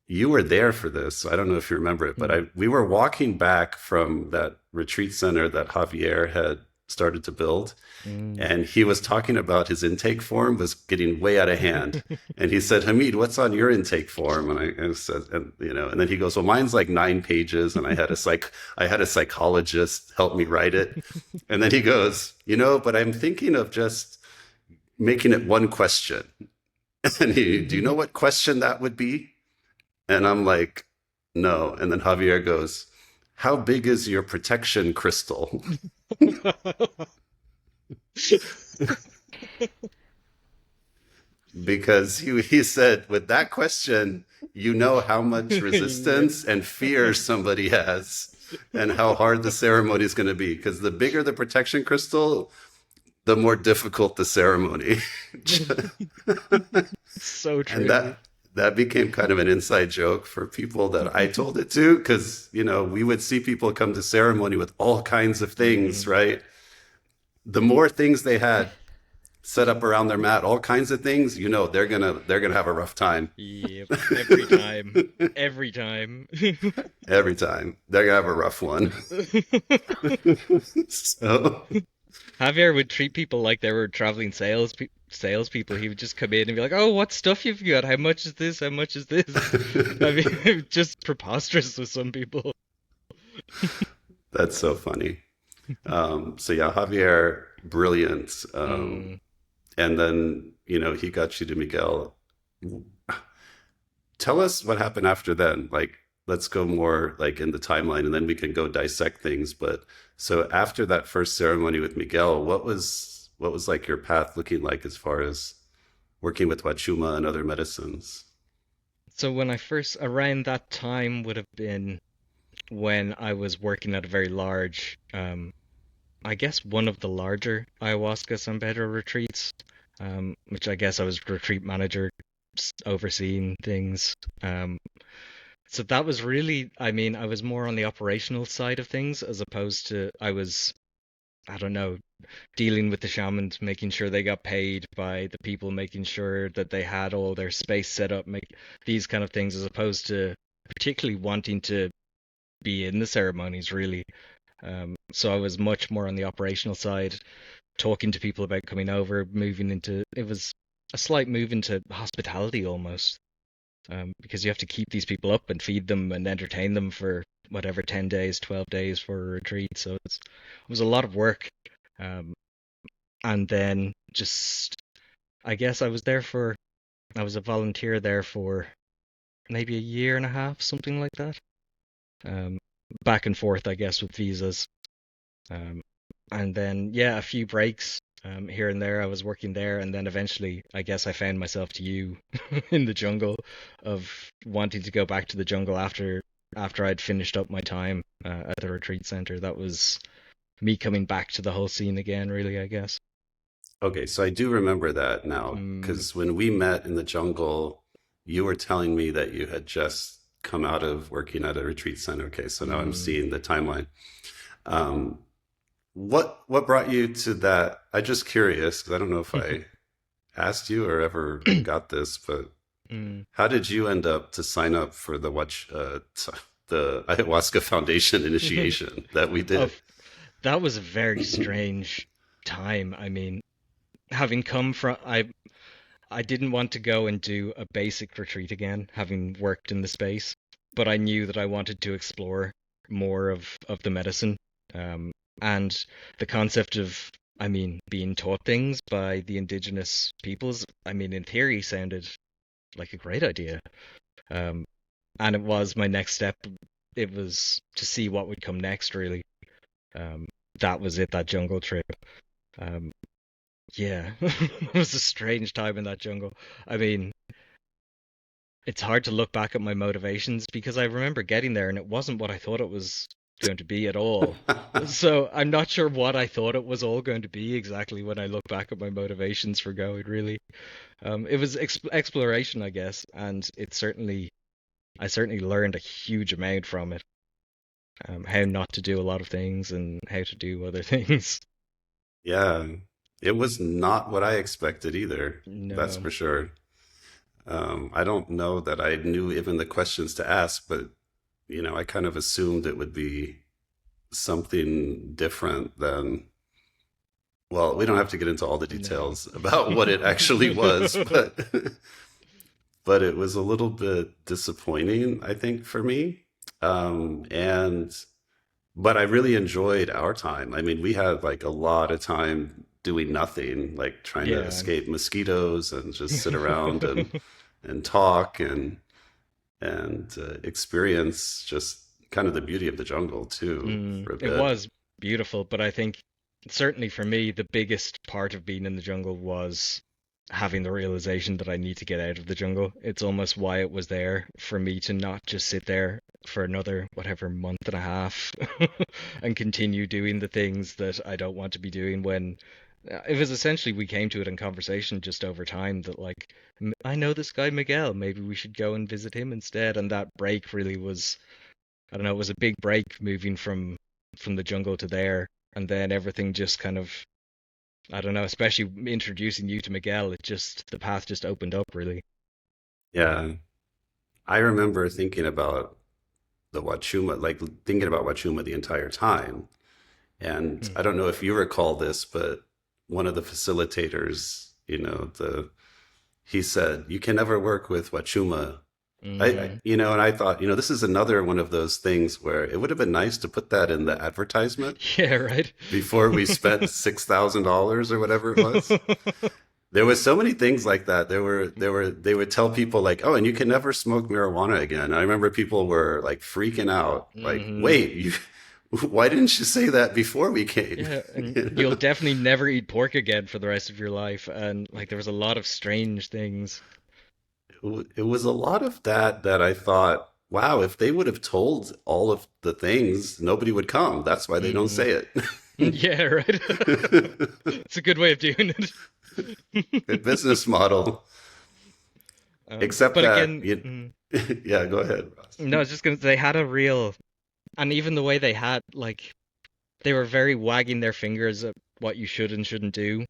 you were there for this. So I don't know if you remember it, but Mm. we were walking back from that retreat center that Javier had started to build, Mm. and he was talking about his intake form was getting way out of hand. And he said, Hamid, what's on your intake form? And I said, and then he goes, well, mine's like 9 pages. And I had a psychologist help me write it. And then he goes, but I'm thinking of just making it one question. And do you know what question that would be? And I'm like, no. And then Javier goes, how big is your protection crystal? Because he said, with that question, you know how much Yeah. resistance and fear somebody has, and how hard the ceremony is going to be. Because the bigger the protection crystal, the more difficult the ceremony. So And true. that became kind of an inside joke for people that I told it to, because we would see people come to ceremony with all kinds of things, Mm. right? The more things they had set up around their mat, all kinds of things, they're gonna have a rough time. Yep. Every time. Every time. Every time they're gonna have a rough one. So Javier would treat people like they were traveling salespeople. He would just come in and be like, "Oh, what stuff you've got? How much is this? How much is this?" I mean, it was just preposterous with some people. that's so funny. So yeah, Javier, brilliant. Mm. And then he got you to Miguel. Tell us what happened after then. Like, let's go more like in the timeline, and then we can go dissect things. But so after that first ceremony with Miguel, what was like your path looking like as far as working with Huachuma and other medicines? So when I first, around that time would have been when I was working at a very large, I guess one of the larger ayahuasca San Pedro retreats, which I guess I was retreat manager, overseeing things. Um, so that was really, I mean, I was more on the operational side of things as opposed to I don't know, dealing with the shamans, making sure they got paid by the people, making sure that they had all their space set up, make these kind of things, as opposed to particularly wanting to be in the ceremonies, really. So I was much more on the operational side, talking to people about coming over, moving into, it was a slight move into hospitality almost, because you have to keep these people up and feed them and entertain them for whatever 10 days, 12 days for a retreat. So it was a lot of work. Um, and then just, I guess I was a volunteer there for maybe a year and a half, something like that. Um, Back and forth, I guess, with visas. Um, and then, yeah, a few breaks here and there. I was working there, and then eventually, I guess I found myself to you in the jungle, of wanting to go back to the jungle after I'd finished up my time at the retreat center. That was me coming back to the whole scene again, really, I guess. Okay, so I do remember that now, Mm. because when we met in the jungle, you were telling me that you had just come out of working at a retreat center. Okay, so now I'm Mm. seeing the timeline. Um, what brought you to that? I'm just curious, because I don't know if I asked you or ever got this, but Mm. how did you end up to sign up for the Ayahuasca Foundation initiation that we did? Of That was a very strange time. I mean, having come from I didn't want to go and do a basic retreat again, having worked in the space, but I knew that I wanted to explore more of the medicine, um, and the concept of, I mean, being taught things by the indigenous peoples. I mean, in theory, sounded like a great idea, um, and it was my next step. it was to see what would come next, really. Um, that was it, that jungle trip. Um, yeah, it was a strange time in that jungle. I mean, it's hard to look back at my motivations because I remember getting there and it wasn't what I thought it was going to be at all. So I'm not sure what I thought it was all going to be exactly when I look back at my motivations for going, really. It was exploration, I guess, and I certainly learned a huge amount from it. How not to do a lot of things and how to do other things. Yeah, it was not what I expected either. That's No. for sure. I don't know that I knew even the questions to ask, but I kind of assumed it would be something different than, well, we don't have to get into all the No. details about what it actually was, but but it was a little bit disappointing, I think, for me. And but I really enjoyed our time. I mean, we had like a lot of time doing nothing, like trying to Yeah. escape mosquitoes and just sit around and talk and experience just kind of the beauty of the jungle too for a It bit. was beautiful, but I think certainly for me, the biggest part of being in the jungle was having the realization that I need to get out of the jungle. It's almost why it was there for me to not just sit there for another, whatever, month and a half and continue doing the things that I don't want to be doing when it was essentially we came to it in conversation just over time that like I know this guy Miguel, maybe we should go and visit him instead. And that break really was, I don't know, it was a big break moving from the jungle to there, and then everything just kind of, I don't know, especially introducing you to Miguel, it just the path just opened up really. Yeah, I remember thinking about the Huachuma, like thinking about Huachuma the entire time. And I don't know if you recall this, but one of the facilitators, he said, "You can never work with Huachuma." Mm-hmm. And I thought, this is another one of those things where it would have been nice to put that in the advertisement Yeah, right. before we spent $6,000 or whatever it was. There was so many things like that. They would tell people like, "Oh, and you can never smoke marijuana again." I remember people were like freaking out, like, Hmm. "Wait, why didn't you say that before we came?" Yeah, and You you'll know? definitely never eat pork again for the rest of your life. And like there was a lot of strange things. It was a lot of that I thought, wow, if they would have told all of the things, nobody would come. That's why they don't Hmm. say it. Yeah, right. It's a good way of doing it. Good business model. Except But that, again, yeah, go ahead, Ross. no, I was just gonna, they had a real, and even the way they had, like, they were very wagging their fingers at what you should and shouldn't do,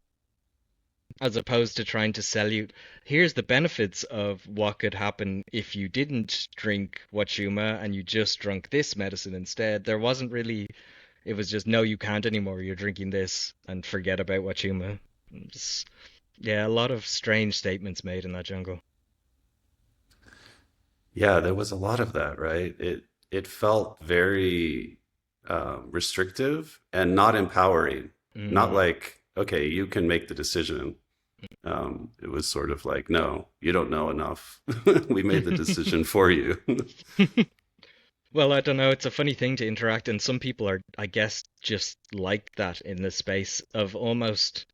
as opposed to trying to sell you, here's the benefits of what could happen if you didn't drink Wachuma and you just drunk this medicine instead. There wasn't really, it was just, no, you can't anymore. You're drinking this and forget about Wachuma. Just, yeah, a lot of strange statements made in that jungle. Yeah, there was a lot of that, right? It felt very restrictive and not empowering. Not Mm. like, okay, you can make the decision. It was sort of like, no, you don't know enough. We made the decision for you. Well, I don't know. It's a funny thing to interact, and some people are, I guess, just like that in this space of almost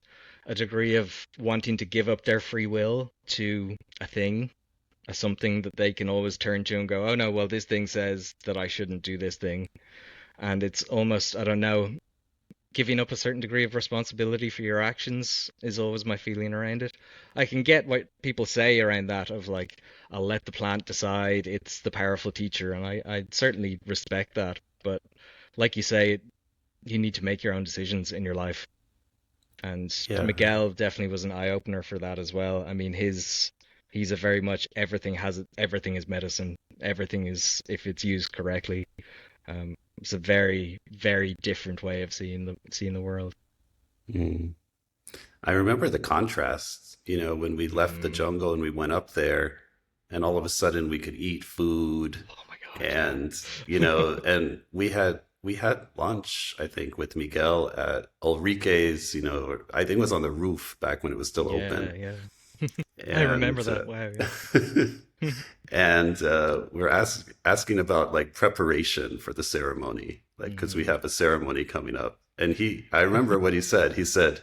a degree of wanting to give up their free will to a thing, a something that they can always turn to and go, oh no, well, this thing says that I shouldn't do this thing. And it's almost, I don't know, giving up a certain degree of responsibility for your actions is always my feeling around it. I can get what people say around that of like, I'll let the plant decide, it's the powerful teacher, and I certainly respect that. But like you say, you need to make your own decisions in your life. And Yeah. Miguel definitely was an eye opener for that as well. I mean, he's a very much everything is medicine. Everything is if it's used correctly. It's a very, very different way of seeing the world. Mm. I remember the contrast, when we left the Mm. jungle and we went up there, and all of a sudden we could eat food, Oh my God, and yeah. and we had lunch, I think, with Miguel at Ulrique's, I think it was on the roof back when it was still Yeah, open. yeah. I remember And that. Wow, yeah. And we're asking about like preparation for the ceremony, like because we Mm. have a ceremony coming up. And I remember what he said. He said,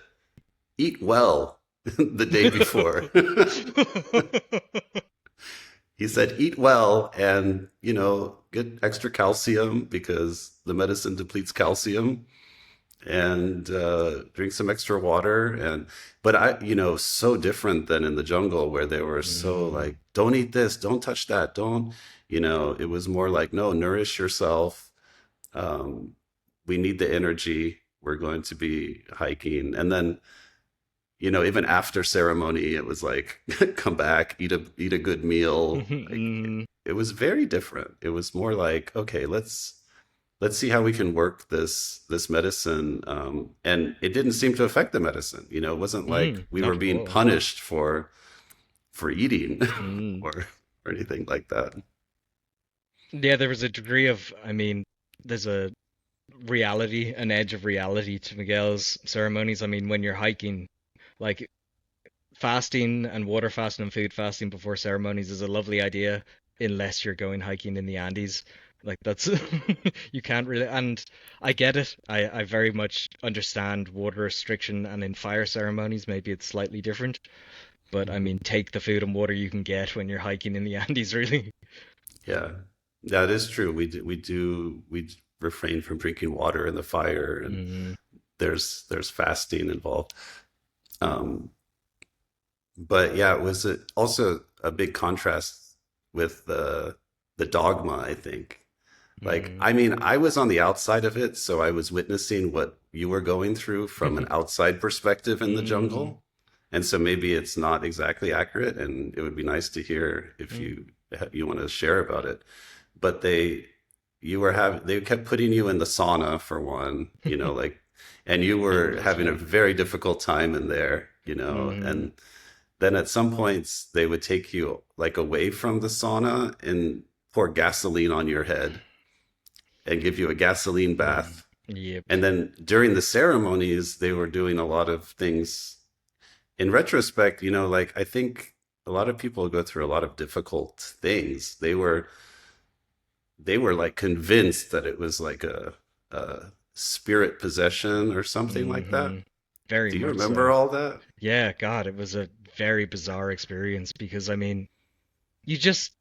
"Eat well." The day before. He said, "Eat well, and get extra calcium because the medicine depletes calcium, and drink some extra water." And but so different than in the jungle where they were so Mm. like, "Don't eat this, don't touch that, don't." It was more like, "No, nourish yourself. um, we need the energy. We're going to be hiking." And then even after ceremony, it was like, "Come back, eat a good meal." Like, Mm. it was very different. It was more like, "Okay, let's see how we can work this medicine." And it didn't seem to affect the medicine. It wasn't like we were Not at being all. punished for eating Mm. or anything like that. Yeah, there was a degree of, there's a reality, an edge of reality to Miguel's ceremonies. I mean, when you're hiking, like fasting and water fasting and food fasting before ceremonies is a lovely idea unless you're going hiking in the Andes. Like that's you can't really, and I get it. I very much understand water restriction, and in fire ceremonies maybe it's slightly different. But I mean, take the food and water you can get when you're hiking in the Andes, really. Yeah, that is true. We refrain from drinking water in the fire, and Mm, there's fasting involved. Um, but yeah, it was also a big contrast with the dogma, I think. Like, mm, I mean, I was on the outside of it, so I was witnessing what you were going through from an outside perspective in the mm, jungle. And so maybe it's not exactly accurate, and it would be nice to hear if mm. you want to share about it. But they kept putting you in the sauna for one, like, and you were Painless, having a yeah. very difficult time in there, Mm, and then at some points they would take you like away from the sauna and pour gasoline on your head and give you a gasoline mm. bath. Yep. And then during the ceremonies, they were doing a lot of things. In retrospect, like, I think a lot of people go through a lot of difficult things. They were like convinced that it was like a spirit possession or something like that. Hmm. Very Do you much remember so. all that? Yeah, God, it was a very bizarre experience because I mean, you just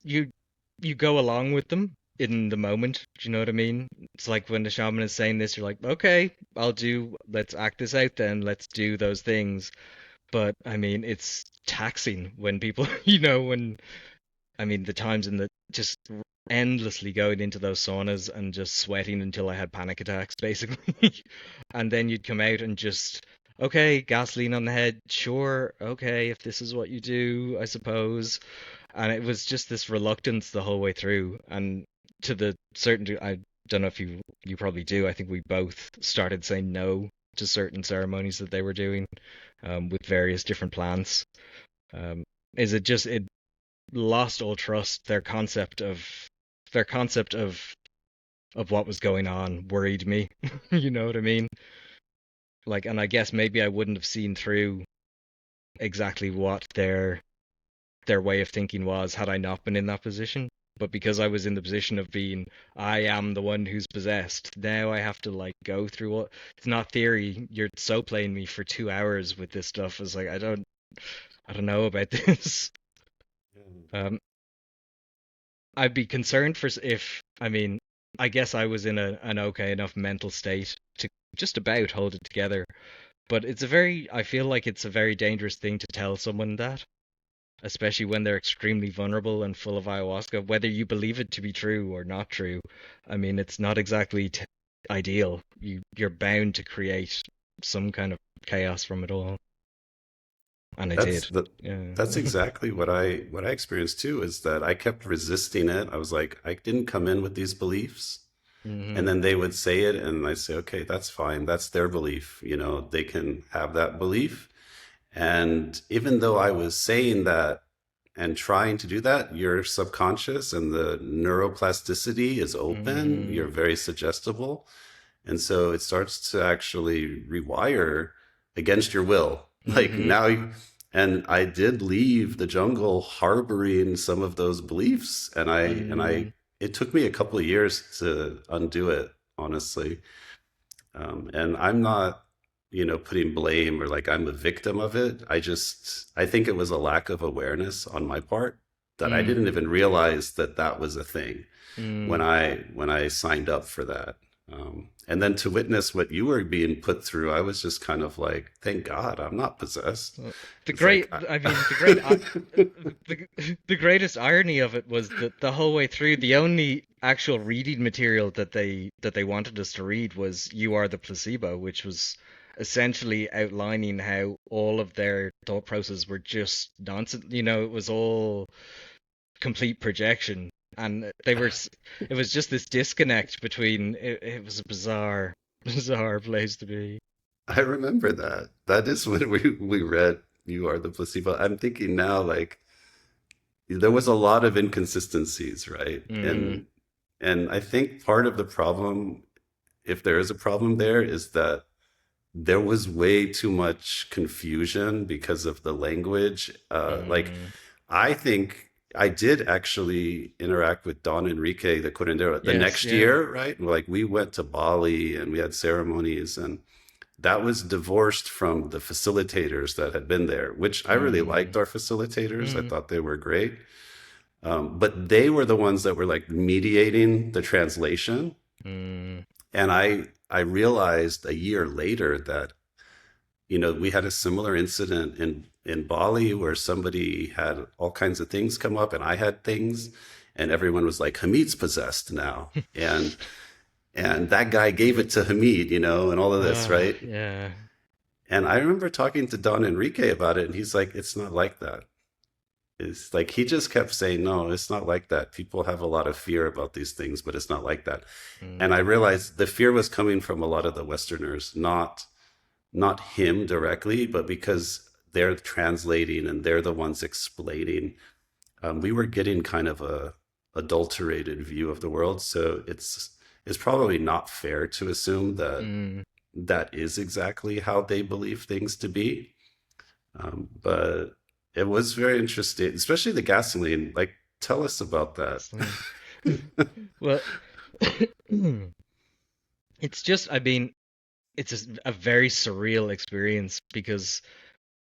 you you go along with them in the moment. Do you know what I mean? It's like when the shaman is saying this, you're like, okay, let's act this out then, let's do those things. But I mean, it's taxing when people, when I mean, the times in the just endlessly going into those saunas and just sweating until I had panic attacks, basically. And then you'd come out and just, okay, gasoline on the head, sure, okay, if this is what you do, I suppose. And it was just this reluctance the whole way through. And to the I don't know if you probably do. I think we both started saying no to certain ceremonies that they were doing, with various different plants. Um, is it just it lost all trust. Their concept of what was going on worried me. You know what I mean? Like, and I guess maybe I wouldn't have seen through exactly what their way of thinking was had I not been in that position. But because I was in the position of being, I am the one who's possessed. Now I have to like go through what it's not theory. You're so playing me for 2 hours with this stuff. It's like I don't know about this. Um, I'd be concerned if, I mean, I guess I was in an okay enough mental state to just about hold it together. But I feel like it's a very dangerous thing to tell someone that, especially when they're extremely vulnerable and full of ayahuasca, whether you believe it to be true or not true. I mean, it's not exactly ideal. You're bound to create some kind of chaos from it all. And I That's did. the Yeah. that's exactly what I experienced too, is that I kept resisting it. I was like, I didn't come in with these beliefs. And Hmm. then they would say it, and I say, okay, that's fine. That's their belief. They can have that belief. And even though I was saying that and trying to do that, your subconscious and the neuroplasticity is open. Hmm. You're very suggestible. And so it starts to actually rewire against your will. Like Hmm. now, And I did leave the jungle harboring some of those beliefs, and I Mm, it took me a couple of years to undo it, honestly. And I'm not, putting blame or like I'm a victim of it. I think it was a lack of awareness on my part that I mm, didn't even realize that that was a thing when mm. I signed up for that. And then to witness what you were being put through, I was just kind of like, thank God I'm not possessed. Well, It's like, I mean, the greatest irony of it was that the whole way through, the only actual reading material that they wanted us to read was "You Are the Placebo," which was essentially outlining how all of their thought processes were just nonsense. You know, it was all complete projection, and it was just this disconnect between. It was a bizarre, bizarre place to be. I remember that. That is when we read "You Are the Placebo." I'm thinking now, like there was a lot of inconsistencies, right? Mm, And I think part of the problem, if there is a problem there, is that there was way too much confusion because of the language. Like, mm. I think I did actually interact with Don Enrique, the curandero, the Yes, next yeah. year, right? Like, we went to Bali and we had ceremonies, and that was divorced from the facilitators that had been there, which I really Mm, liked our facilitators. I mm, thought they were great. But they were the ones that were like mediating the translation. mm. And I realized a year later that, we had a similar incident in Bali where somebody had all kinds of things come up and I had things, and everyone was like, Hamid's possessed now. And that guy gave it to Hamid, and all of this, right? Yeah. And I remember talking to Don Enrique about it, and he's like, it's not like that. It's like he just kept saying, no, it's not like that. People have a lot of fear about these things, but it's not like that. And I Mm, realized the fear was coming from a lot of the Westerners, not him directly, but because they're translating and they're the ones explaining. We were getting kind of a adulterated view of the world, so it's probably not fair to assume that mm. that is exactly how they believe things to be. But it was very interesting, especially the gasoline. Like, tell us about that. Gasoline. Well, it's just, I mean, it's a very surreal experience because,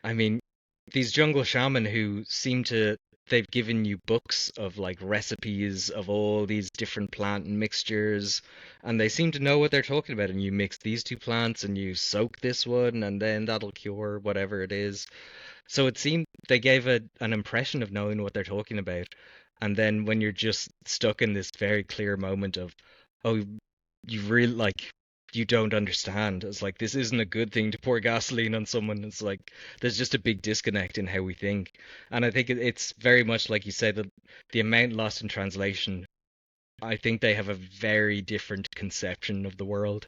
I mean, these jungle shaman who seem to, they've given you books of like recipes of all these different plant mixtures, and they seem to know what they're talking about. And you mix these two plants and you soak this one, and then that'll cure whatever it is. So it seemed they gave an impression of knowing what they're talking about. And then when you're just stuck in this very clear moment of, oh, you really like, you don't understand. It's like, this isn't a good thing to pour gasoline on someone. It's like, there's just a big disconnect in how we think. And I think it's very much like you said, that the amount lost in translation, I think they have a very different conception of the world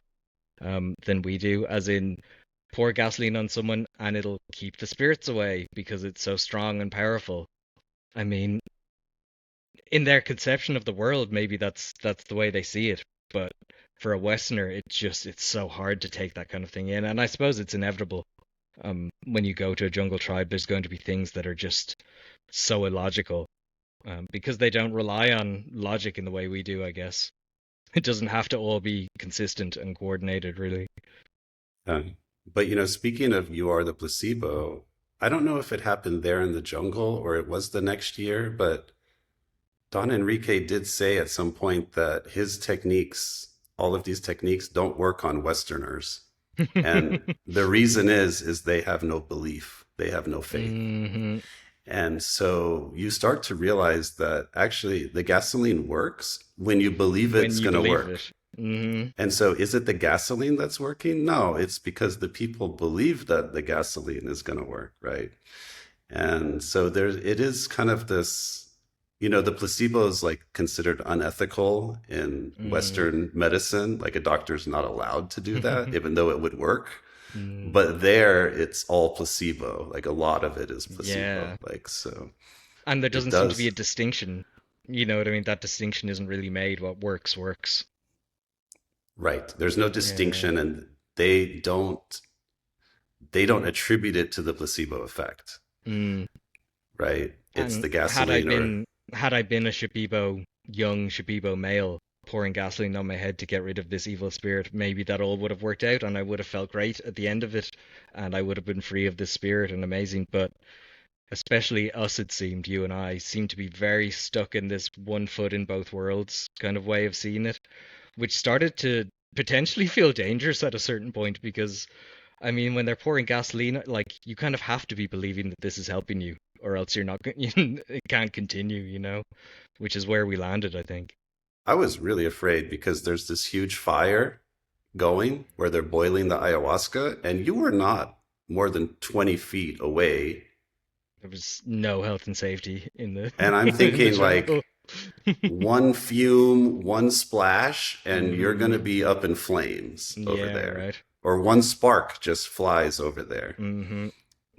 than we do, as in, pour gasoline on someone and it'll keep the spirits away because it's so strong and powerful. I mean, in their conception of the world, maybe that's the way they see it. But for a Westerner, it's so hard to take that kind of thing in. And I suppose it's inevitable. When you go to a jungle tribe, there's going to be things that are just so illogical because they don't rely on logic in the way we do, I guess. It doesn't have to all be consistent and coordinated, really. Uh, but speaking of "You Are the Placebo," I don't know if it happened there in the jungle or it was the next year, but Don Enrique did say at some point that his techniques, all of these techniques, don't work on Westerners. And the reason is they have no belief, they have no faith. Hmm. And so you start to realize that actually the gasoline works when you believe When it's you going to believe work. it. Hmm. And so is it the gasoline that's working? No, it's because the people believe that the gasoline is going to work, right? And so it is kind of this, the placebo is like considered unethical in Mm. Western medicine. Like a doctor's not allowed to do that, even though it would work. Mm. But there it's all placebo. Like a lot of it is placebo. Yeah. Like, so And there it doesn't seem to be a does. distinction. You know what I mean? That distinction isn't really made. What works, works. Right. There's no Yeah. distinction, and they don't attribute it to the placebo effect. Mm. right? It's And the gasoline or had I been a Shipibo, young Shipibo male pouring gasoline on my head to get rid of this evil spirit, maybe that all would have worked out and I would have felt great at the end of it and I would have been free of this spirit and amazing. But especially us, it seemed, you and I seem to be very stuck in this one foot in both worlds kind of way of seeing it, which started to potentially feel dangerous at a certain point because I mean, when they're pouring gasoline, like you kind of have to be believing that this is helping you, or else you're not, it can't continue, which is where we landed, I think. I was really afraid because there's this huge fire going where they're boiling the ayahuasca, and you were not more than 20 feet away. There was no health and safety in the And I'm in the thinking, jungle. like, one fume, one splash, and you're going to hmm be up in flames over Yeah, there. right. Or one spark just flies over there. hmm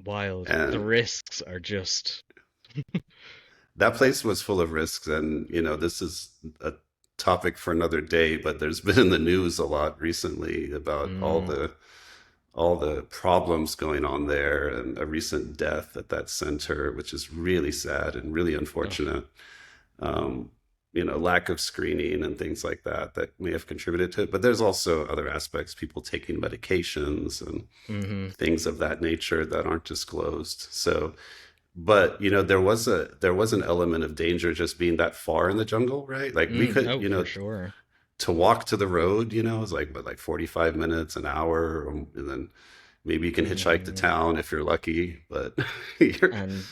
Wild. The And risks are just. that place was full of risks. And, this is a topic for another day, but there's been in the news a lot recently about Mm, all the problems going on there and a recent death at that center, which is really sad and really oh, unfortunate. Um, lack of screening and things like that that may have contributed to it. But there's also other aspects, people taking medications and hmm things of that nature that aren't disclosed. So, but there was an element of danger just being that far in the jungle, right? Like we could, Oh, for sure. to walk to the road, is like what, like 45 minutes, an hour, and then maybe you can hitchhike to hmm town if you're lucky, but you're And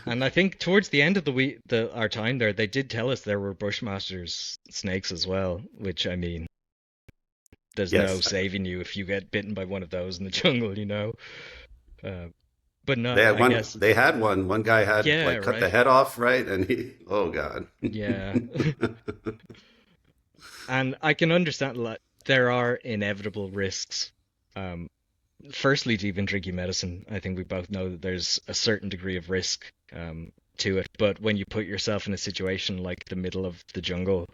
And I think towards the end of the week, our time there, they did tell us there were Bushmasters snakes as well, which I mean, there's no yes, saving you if you get bitten by one of those in the jungle. Uh, but no, they had I one. guess, They had one. One guy had yeah, like cut the right, head off, right? And oh God. yeah. And I can understand like there are inevitable risks. Um, Firstly, to even drinking medicine, I think we both know that there's a certain degree of risk to it. But when you put yourself in a situation like the middle of the jungle,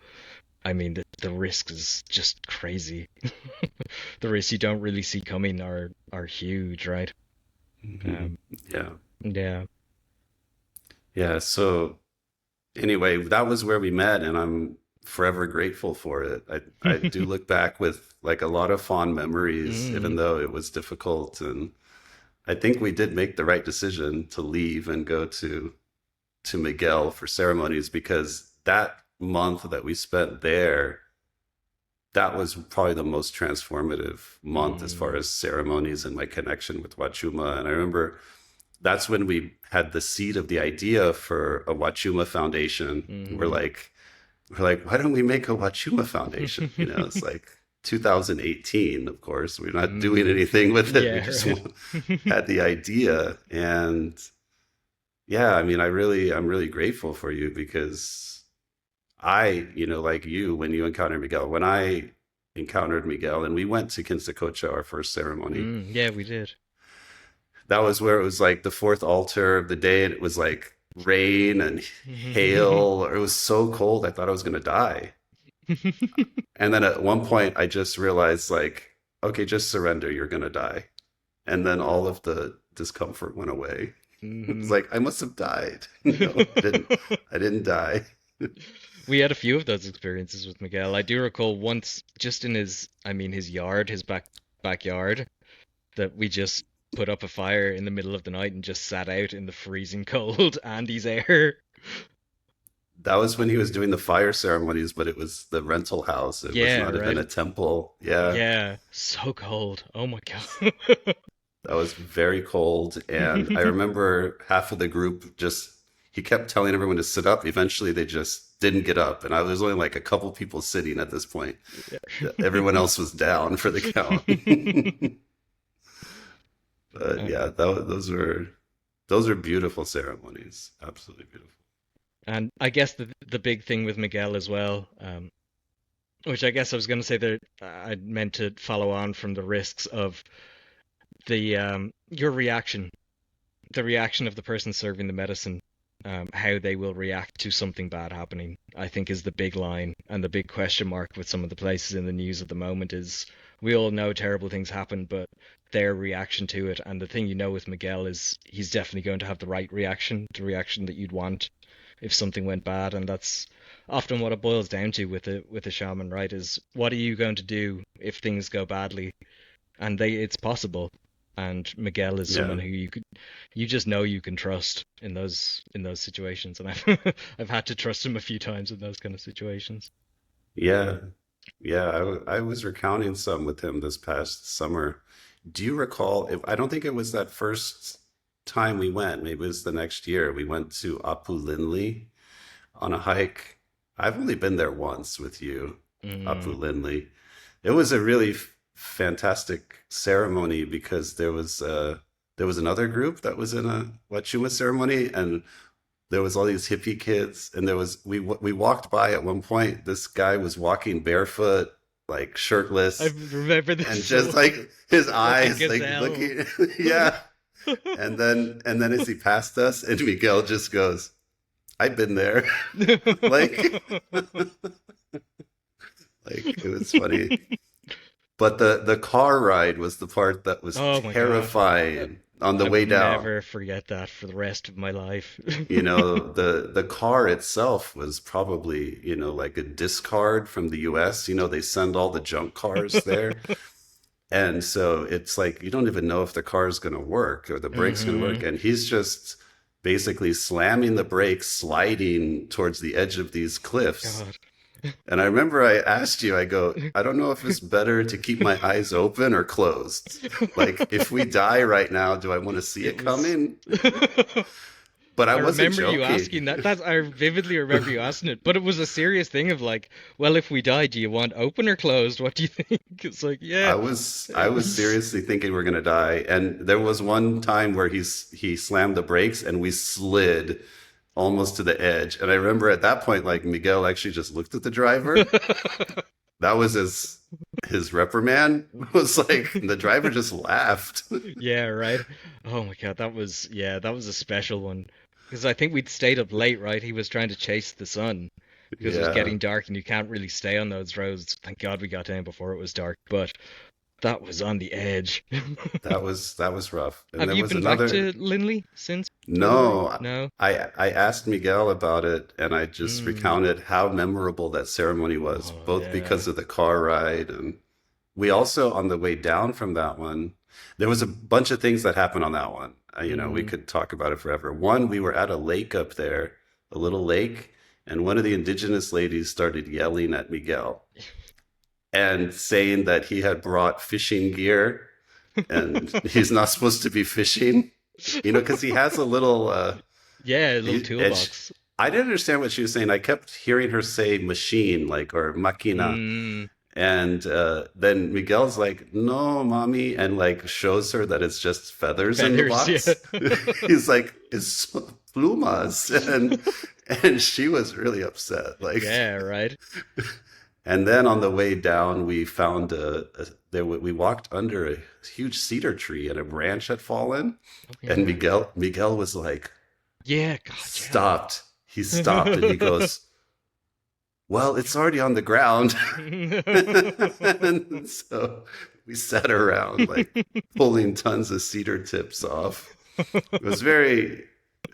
I mean, the risk is just crazy. The risks you don't really see coming are huge, right? Mhm. Um, Yeah, yeah. yeah. So anyway, that was where we met, and I'm forever grateful for it. I do look back with like a lot of fond memories, even Mm, though it was difficult, and I think we did make the right decision to leave and go to Miguel for ceremonies because that month that we spent there, that was probably the most transformative month as far mm, as ceremonies and my connection with Huachuma. And I remember that's when we had the seed of the idea for a Huachuma Foundation. mm. We're like, why don't we make a Huachuma Foundation? It's like 2018, of course. We're not doing Mm. anything with it. We Yeah, just right. had the idea. And yeah, I mean, I'm really grateful for you because like you, when you encountered Miguel, when I encountered Miguel and we went to Kinsa Cocha, our first ceremony, Yeah, we did. that was where it was like the fourth altar of the day and it was like rain and hail. It was so cold. I thought I was going to die. And then at one point I just realized like, okay, just surrender. You're going to die. And then all of the discomfort went away. It's hmm like, I must have died. I didn't die. We had a few of those experiences with Miguel. I do recall once, just in his yard, his backyard, that we just put up a fire in the middle of the night and just sat out in the freezing cold Andes air. That was when he was doing the fire ceremonies, but it was the rental house. It was Yeah, not even right. a temple. Yeah, Yeah, so cold. Oh my God. that was very cold. And I remember half of the group just, he kept telling everyone to sit up. Eventually, they just didn't get up. And I was only like a couple people sitting at this point. Everyone else was down for the count. But yeah, Um, those were beautiful ceremonies. Absolutely beautiful. and I guess the big thing with Miguel as well, which I guess I was going to say that I meant to follow on from the risks of the your reaction, the reaction of the person serving the medicine, how they will react to something bad happening, I think is the big line and the big question mark with some of the places in the news at the moment is we all know terrible things happen, but their reaction to it, and the thing you know with Miguel is he's definitely going to have the right reaction, the reaction that you'd want if something went bad, and that's often what it boils down to with a shaman, right? Is what are you going to do if things go badly? And it's possible. And Miguel is Yeah. someone who you just know you can trust in those situations, and I've I've had to trust him a few times in those kind of situations. Yeah. Yeah. I was recounting some with him this past summer. Do you recall if I don't think it was that first time we went, maybe it was the next year. We went to Apu on a hike. I've only been there once with you, Mm. Apu. It was a really fantastic ceremony because there was another group that was in a Huachuma ceremony, and there was all these hippie kids, and we walked by at one point. This guy was walking barefoot, like I shirtless, remember this and so just well. like his Like a eyes, like gazelle. looking, yeah. And then as he passed us, and Miguel just goes, "I've been there." like like it was funny. But the car ride was the part that was Oh my God. terrifying on the I way would down. never forget that for the rest of my life. You know, the car itself was probably, you know, like a discard from the US. You know, they send all the junk cars there. And so it's like you don't even know if the car is going to work or the brake's going to work. Hmm. And he's just basically slamming the brakes, sliding towards the edge of these cliffs. God. And I remember I asked you, I go, I don't know if it's better to keep my eyes open or closed. Like, if we die right now, do I want to see It it was. coming? But I I wasn't remember you joking. asking that. That's I vividly remember you asking it, but it was a serious thing of like, well, if we die, do you want open or closed? What do you think? It's like, yeah, I was it's seriously thinking we're gonna die. And there was one time where he slammed the brakes and we slid almost to the edge. And I remember at that point, like Miguel actually just looked at the driver. That was his reprimand. Was like the driver just laughed. yeah, right. Oh my God, that was yeah, that was a special one because I think we'd stayed up late, right? He was trying to chase the sun because it was Yeah. getting dark and you can't really stay on those roads. Thank God we got down before it was dark, but that was on the edge. That was rough. And Have there you was been back another. to Linley since February? No, No. I asked Miguel about it, and I just Mm. recounted how memorable that ceremony was, Oh both yeah. because of the car ride, and we also on the way down from that one, there was a bunch of things that happened on that one. You know, we Mm. could talk about it forever. One, we were at a lake up there, a little lake, and one of the indigenous ladies started yelling at Miguel and saying that he had brought fishing gear and he's not supposed to be fishing, you know, because he has a little Yeah, a little and toolbox. I didn't understand what she was saying. I kept hearing her say machine, like, or máquina. Mm. And then Miguel's like, no, mommy, and like shows her that it's just feathers in the Feathers, yeah. box. He's like, it's plumas. And she was really upset. Like, Yeah, right. and then on the way down, we found we walked under a huge cedar tree and a branch had fallen. Oh And yeah. Miguel was like, Yeah, God, stopped. He stopped and he goes, well, it's already on the ground. And so we sat around like pulling tons of cedar tips off. It was very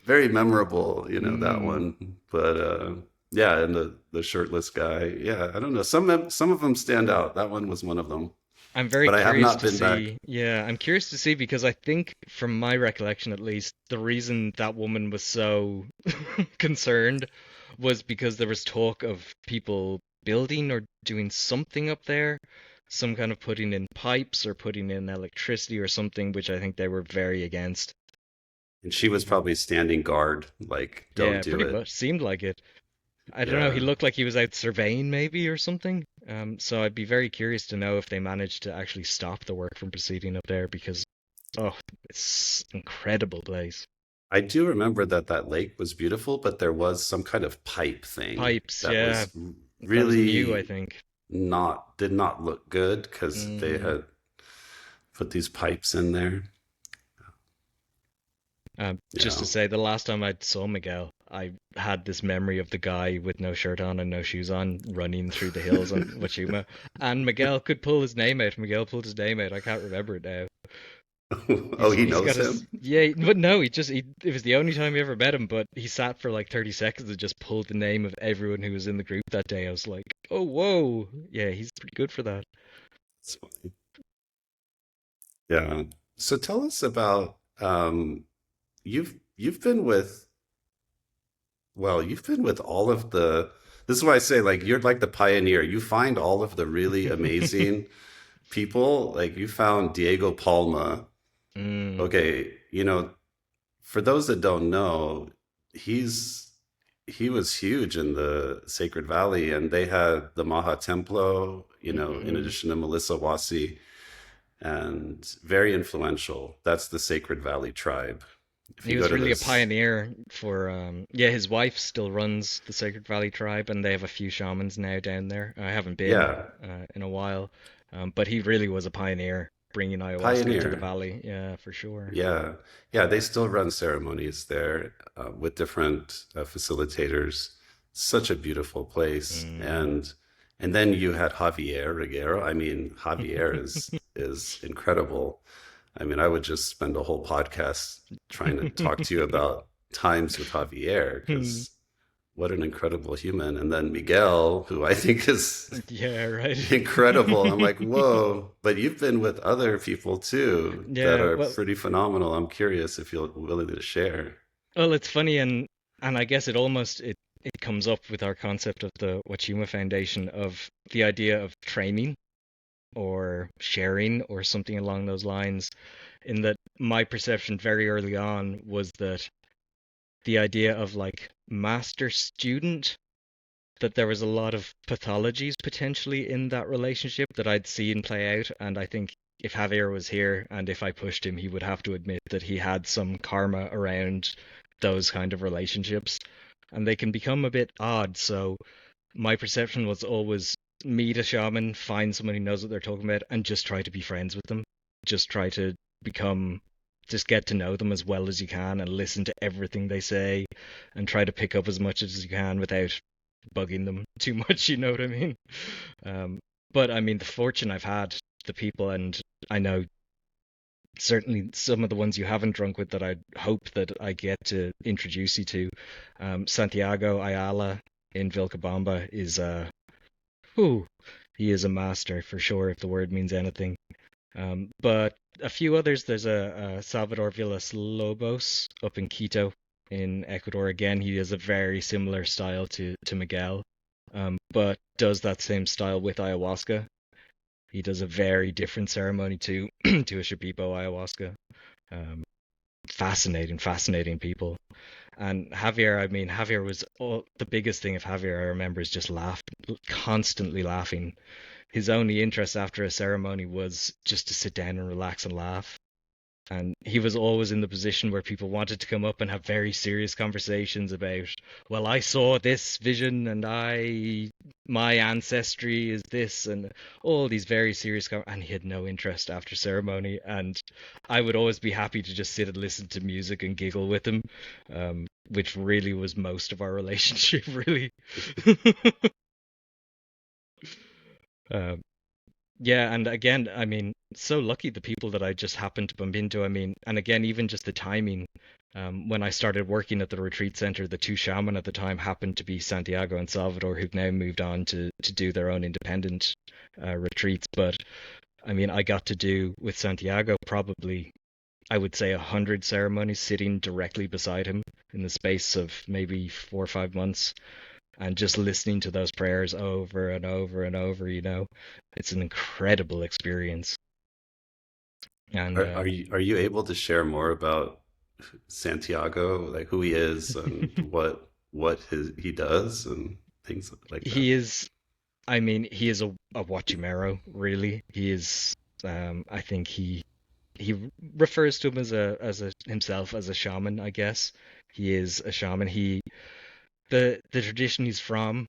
memorable, you know, that Mm. one. But yeah, and the shirtless guy, yeah, I don't know. Some of them stand out. That one was one of them. I'm very But I have curious not to been back. see. Yeah, I'm curious to see because I think, from my recollection at least, the reason that woman was so concerned was because there was talk of people building or doing something up there, some kind of putting in pipes or putting in electricity or something, which I think they were very against. And she was probably standing guard, like, don't Yeah, do pretty it. much seemed like it. I don't know, he Yeah. looked like he was out surveying maybe or something. So I'd be very curious to know if they managed to actually stop the work from proceeding up there because, oh, it's incredible place. I do remember that that lake was beautiful, but there was some kind of pipe thing Pipes, that yeah, was that was new, I really think. did not look good because they Mm. had put these pipes in there. Just to Yeah. say, the last time I saw Miguel, I had this memory of the guy with no shirt on and no shoes on running through the hills on Huachuma, and Miguel could pull his name out. Miguel pulled his name out. I can't remember it now. Oh, he He's got knows his, him? yeah, but no, it was the only time he ever met him, but he sat for like 30 seconds and just pulled the name of everyone who was in the group that day. I was like, oh, whoa. Yeah, he's pretty good for that. It's funny. Yeah. So tell us about you've been with you've been with all of the this is why I say like you're like the pioneer. You find all of the really amazing people. Like you found Diego Palma. Mm, Okay, for those that don't know, he's he was huge in the Sacred Valley, and they had the Maha Templo, in hmm. addition to Melissa Wasi, and very influential. That's the Sacred Valley tribe. If He you go was to really a this, pioneer for, yeah, his wife still runs the Sacred Valley tribe, and they have a few shamans now down there. I haven't been yeah, in a while, but he really was a pioneer bringing ayahuasca to the pioneer. valley. Yeah, for sure. Yeah, yeah, they still run ceremonies there with different facilitators. Such a beautiful place, Mm. and then you had Javier Regueiro. I mean, Javier is incredible. I mean, I would just spend a whole podcast trying to talk to you about times with Javier because what an incredible human. And then Miguel, who I think is Yeah, right. incredible. I'm like, whoa, but you've been with other people too that Yeah, are well, pretty phenomenal. I'm curious if you're willing to share. well, it's funny, and I guess it comes up with our concept of the Huachuma Foundation of the idea of training or sharing or something along those lines. In that my perception very early on was that the idea of like master student, that there was a lot of pathologies potentially in that relationship that I'd seen play out. And I think if Javier was here and if I pushed him, he would have to admit that he had some karma around those kind of relationships. And they can become a bit odd. So my perception was always meet a shaman, find someone who knows what they're talking about, and just try to be friends with them. Just try to become, just get to know them as well as you can and listen to everything they say and try to pick up as much as you can without bugging them too much, you know what I mean? Um, but I mean, the fortune I've had, the people, and I know certainly some of the ones you haven't drunk with that I hope that I get to introduce you to. Santiago Ayala in Vilcabamba is whew, he is a master for sure if the word means anything. But a few others, there's a Salvador Villas Lobos up in Quito in Ecuador. Again, he has a very similar style to Miguel, but does that same style with ayahuasca. He does a very different ceremony to to a Shipibo ayahuasca. Um, fascinating people. And Javier, I mean, Javier was the biggest thing of Javier I remember is just constantly laughing. His only interest after a ceremony was just to sit down and relax and laugh. And he was always in the position where people wanted to come up and have very serious conversations about, well, I saw this vision and my ancestry is this and all these very serious, and he had no interest after ceremony. And I would always be happy to just sit and listen to music and giggle with him, which really was most of our relationship, really. um, Yeah, and again, I mean, so lucky the people that I just happened to bump into. I mean, and again, even just the timing. When I started working at the retreat center, the two shaman at the time happened to be Santiago and Salvador, who've now moved on to do their own independent retreats. But I mean, I got to do with Santiago probably, I would say, 100 ceremonies sitting directly beside him in the space of maybe 4 or 5 months and just listening to those prayers over and over and over, it's an incredible experience. And Are you able to share more about Santiago, like who he is and what he does and things like that? he is, I mean, he is a Guatemala, really. He is, I think he refers to him as a himself as a shaman, I guess. He is a shaman. The tradition he's from,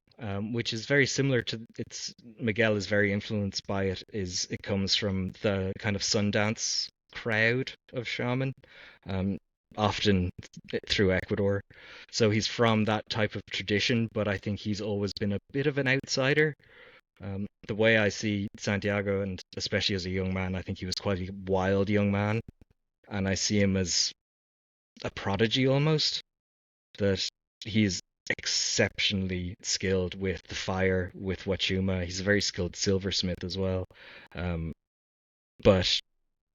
which is very similar to it's Miguel is very influenced by it. Is it comes from the kind of Sundance crowd of shaman. Um, often through Ecuador. So he's from that type of tradition, but I think he's always been a bit of an outsider. The way I see Santiago, and especially as a young man, I think he was quite a wild young man, and I see him as a prodigy almost. That he's exceptionally skilled with the fire, with Huachuma. He's a very skilled silversmith as well. Um, but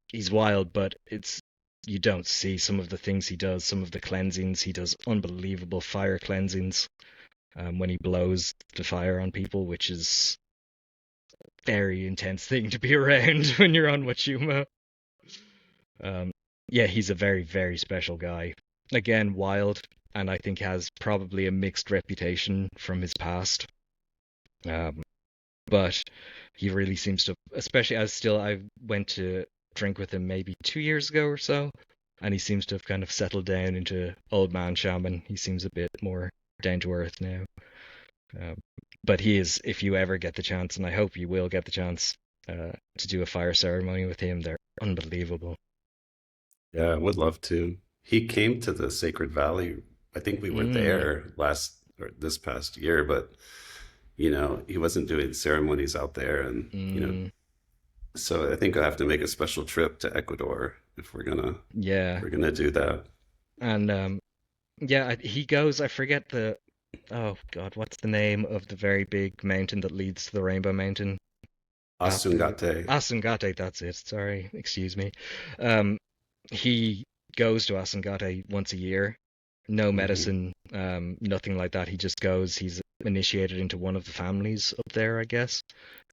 he's wild, but it's you don't see some of the things he does, some of the cleansings. He does unbelievable fire cleansings when he blows the fire on people, which is a very intense thing to be around when you're on Huachuma. Um, yeah, he's a very, very special guy. Again, wild, and I think has probably a mixed reputation from his past. Um, but he really seems to, especially as still, I went to drink with him maybe 2 years ago or so, and he seems to have kind of settled down into old man shaman. He seems a bit more down to earth now. Um, but he is, if you ever get the chance, and I hope you will get the chance to do a fire ceremony with him, they're unbelievable. Yeah, I would love to. He came to the Sacred Valley. I think we were Mm, there last or this past year, but he wasn't doing ceremonies out there, and mm, so I think I have to make a special trip to Ecuador if yeah. we're gonna do that. And yeah, he goes, I forget the, oh God, what's the name of the very big mountain that leads to the Rainbow Mountain? At the Ausangate. Ausangate, that's it. Sorry, excuse me. Um, he goes to Ausangate once a year. No Hmm. medicine, nothing like that. He just goes. He's initiated into one of the families up there, I guess.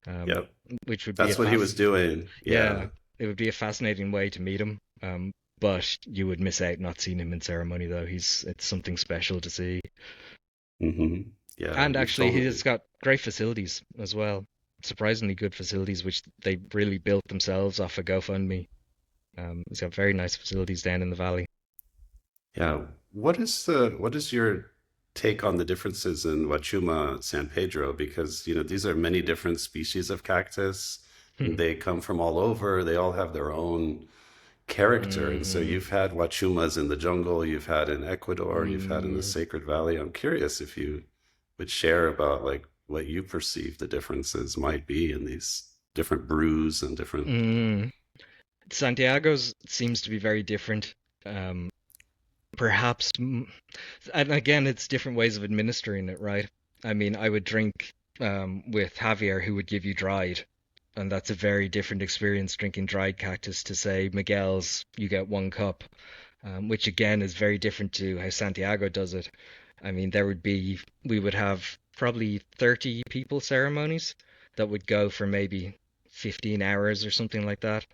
Um, Yep, which would be a that's what he fast, was doing. yeah, Yeah. it would be a fascinating way to meet him. But you would miss out not seeing him in ceremony, though. It's something special to see. Hmm. Yeah, And you've actually, told he's me. got great facilities as well. Surprisingly good facilities, which they really built themselves off a GoFundMe. He's got very nice facilities down in the valley. Yeah, what is your take on the differences in Huachuma San Pedro? Because these are many different species of cactus, and they come from all over. They all have their own character. And so Hmm. you've had Huachumas in the jungle, you've had in Ecuador, you've had in the Mm, Sacred Valley. I'm curious if you would share about like what you perceive the differences might be in these different brews and different. mm. Santiago's seems to be very different. Um, perhaps, and again, it's different ways of administering it, right? I mean, I would drink with Javier, who would give you dried, and that's a very different experience drinking dried cactus to say Miguel's, you get 1 cup, which again is very different to how Santiago does it. I mean, we would have probably 30 people ceremonies that would go for maybe 15 hours or something like that.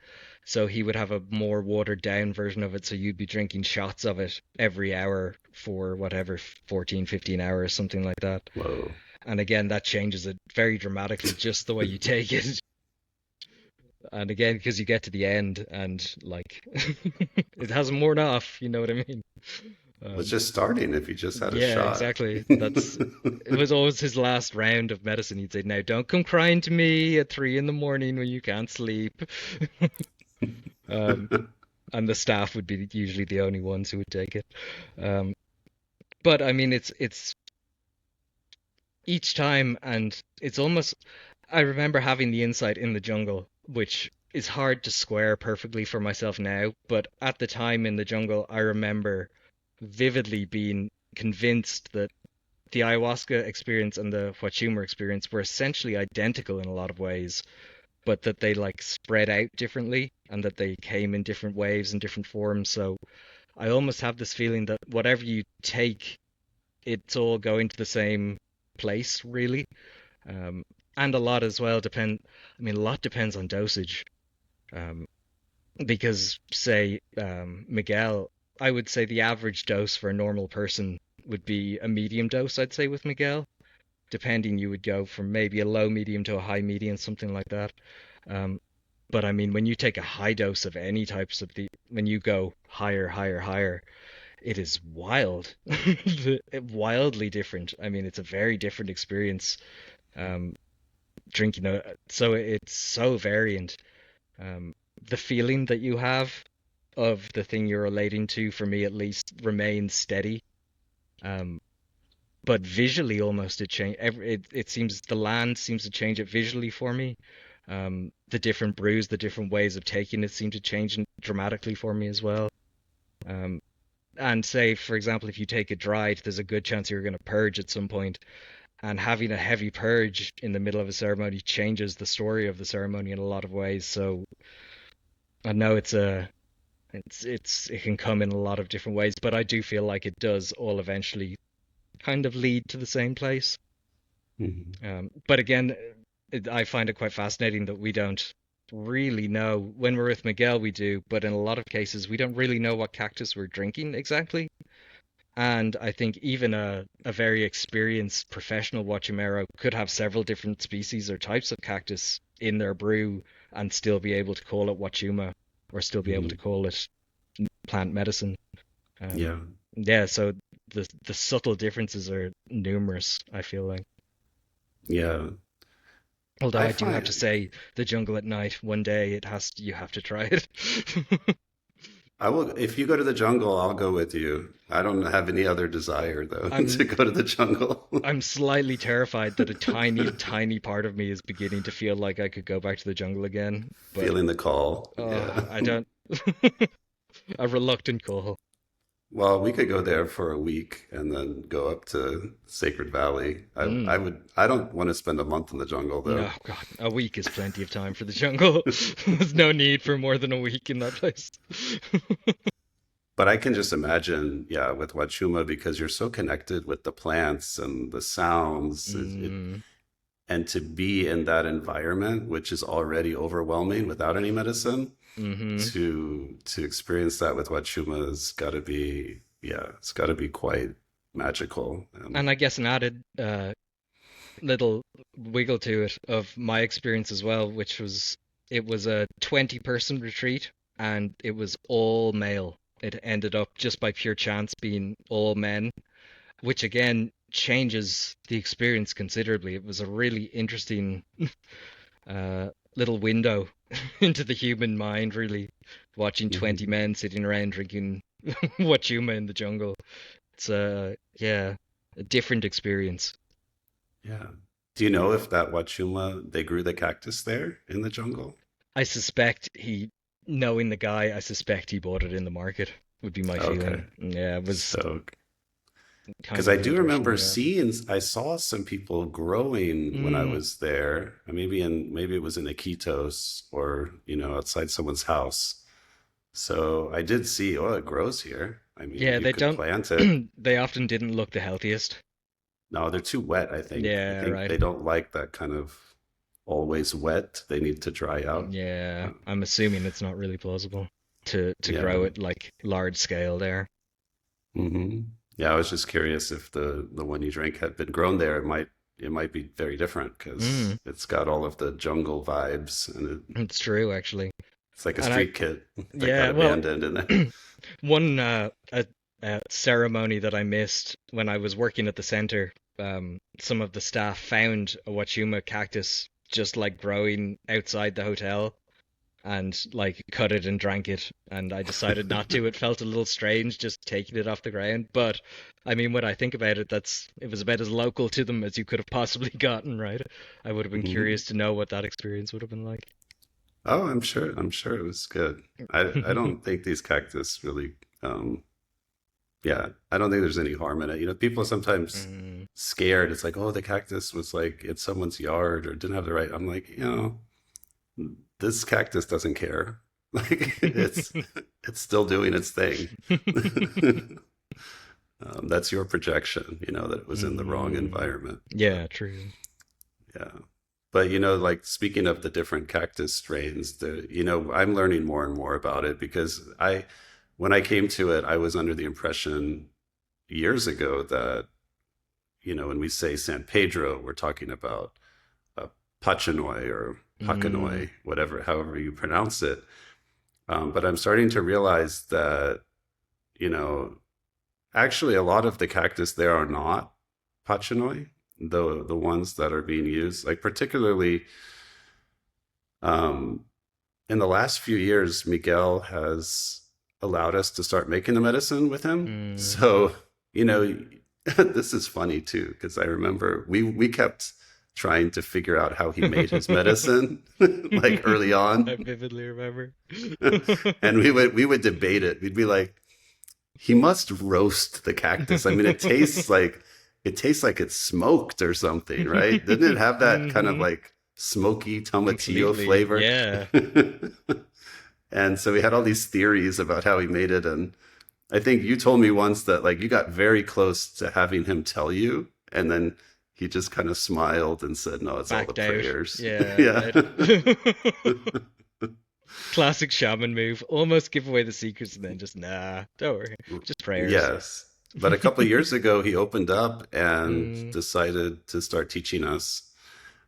So he would have a more watered down version of it. So you'd be drinking shots of it every hour for whatever, 14, 15 hours, something like that. Whoa. And again, that changes it very dramatically just the way you take it. And again, because you get to the end and like it hasn't worn off, you know what I mean? Was Um, just starting if you just had a yeah, shot. exactly. It was always his last round of medicine. He'd say, "Now don't come crying to me at 3 in the morning when you can't sleep." Um, and the staff would be usually the only ones who would take it. Um, but I mean, it's each time, and it's almost. I remember having the insight in the jungle, which is hard to square perfectly for myself now. But at the time in the jungle, I remember vividly being convinced that the ayahuasca experience and the Huachuma experience were essentially identical in a lot of ways, but that they like spread out differently and that they came in different waves and different forms. So I almost have this feeling that whatever you take, it's all going to the same place, really. Um, and a lot as well I mean, a lot depends on dosage. Um, because, say, Miguel, I would say the average dose for a normal person would be a medium dose, I'd say, with Miguel. Depending, you would go from maybe a low medium to a high medium, something like that. Um, but I mean, when you take a high dose of any types of when you go higher, higher, higher, it is wild, wildly different. I mean, it's a very different experience. Um, drinking so it's so variant. Um, the feeling that you have. of the thing you're relating to, for me at least, remains steady. Um, but visually, almost it change. It seems the land seems to change it visually for me. The different brews, the different ways of taking it seem to change dramatically for me as well. Um, and say, for example, if you take it dried, there's a good chance you're going to purge at some point, and having a heavy purge in the middle of a ceremony changes the story of the ceremony in a lot of ways. So I know it can come in a lot of different ways, but I do feel like it does all eventually kind of lead to the same place. Mhm. But again, I find it quite fascinating that we don't really know. When we're with Miguel, we do, but in a lot of cases, we don't really know what cactus we're drinking exactly. And I think even a very experienced professional Huachumero could have several different species or types of cactus in their brew and still be able to call it Huachuma, or still be able to Mhm. call it plant medicine. Um, Yeah. yeah, so the subtle differences are numerous, I feel like. Yeah. Although I I do have to find say, the jungle at night, one day you have to try it. I will, if you go to the jungle, I'll go with you. I don't have any other desire though to I'm go to the jungle. I'm slightly terrified that a tiny, tiny part of me is beginning to feel like I could go back to the jungle again, but Feeling the call. Yeah. I don't. A reluctant call. Well, we could go there for a week and then go up to Sacred Valley. I Mm. would, I don't want to spend a month in the jungle No, though. God, a week is plenty of time for the jungle. There's no need for more than a week in that place. But I can just imagine, yeah, with Huachuma, because you're so connected with the plants and the sounds, Mm, and to be in that environment, which is already overwhelming without any medicine, hmm to experience that with Huachuma has got to be, yeah, it's got to be quite magical. And I guess an added little wiggle to it of my experience as well, which was it was a 20-person retreat and it was all male. It ended up just by pure chance being all men, which again changes the experience considerably. It was a really interesting little window into the human mind, really, watching 20 Mhm. men sitting around drinking Wachuma in the jungle. It's yeah, a different experience. Yeah. Do you know if that Huachuma, they grew the cactus there in the jungle? I suspect knowing the guy, I suspect he bought it in the market, would be my Okay. feeling. Yeah, it was So, kind because of I the do impression I remember got. seeing, I saw some people growing when I Mm, was there. Maybe it was in Iquitos or, outside someone's house. So I did see, oh, it grows here. I mean, yeah, you they could don't, plant it. they often didn't look the healthiest. No, they're too wet, I think. I Yeah, think right. they don't like that kind of always wet. They need to dry out. Yeah, Uh, I'm assuming it's not really plausible to yeah. grow it like large scale there. hmm Yeah, I was just curious if the one you drank had been grown there. It might be very different Mm, because it's got all of the jungle vibes and it's true, actually. it's like a And I, street kid that got yeah, well, abandoned in there. one a ceremony that I missed when I was working at the center, some of the staff found a Wachuma cactus just like growing outside the hotel and like cut it and drank it. And I decided not to. It felt a little strange just taking it off the ground. But I mean, when I think about it, it was about as local to them as you could have possibly gotten, right? I would have been hmm curious to know what that experience would have been like. Oh, I'm sure. I'm sure it was good. I don't think these cactus really. Yeah, I don't think there's any harm in it. People are sometimes Mm. scared. It's like, oh, the cactus was like in someone's yard or didn't have the right. I'm like, this cactus doesn't care. Like it's still doing its thing. That's your projection, that it was in the wrong Mm. environment. Yeah, true. Yeah. But like speaking of the different cactus strains, I'm learning more and more about it because when I came to it, I was under the impression years ago that, when we say San Pedro, we're talking about Pachanoi or Mm. Hakanoi, however you pronounce it. But I'm starting to realize that, you know, actually a lot of the cactus there are not Pachanoi, the ones that are being used, like particularly um, in the last few years, Miguel has allowed us to start making the medicine with him. Mm. So, you know, this is funny too, because I remember we kept trying to figure out how he made his medicine like early I on. vividly remember. And we would debate it. We'd be like, he must roast the cactus. I mean, it tastes like it's smoked or something, right? Didn't it have that kind of Hmm. like smoky tomatillo Completely. flavor? Yeah. And so we had all these theories about how he made it. And I think you told me once that like you got very close to having him tell you, and then he just kind of smiled and said, "No, it's all the Backed out. prayers." Yeah. Yeah. Classic shaman move. Almost give away the secrets and then just, nah, don't worry. Just prayers. Yes. But a couple of years ago, he opened up and Mm. decided to start teaching us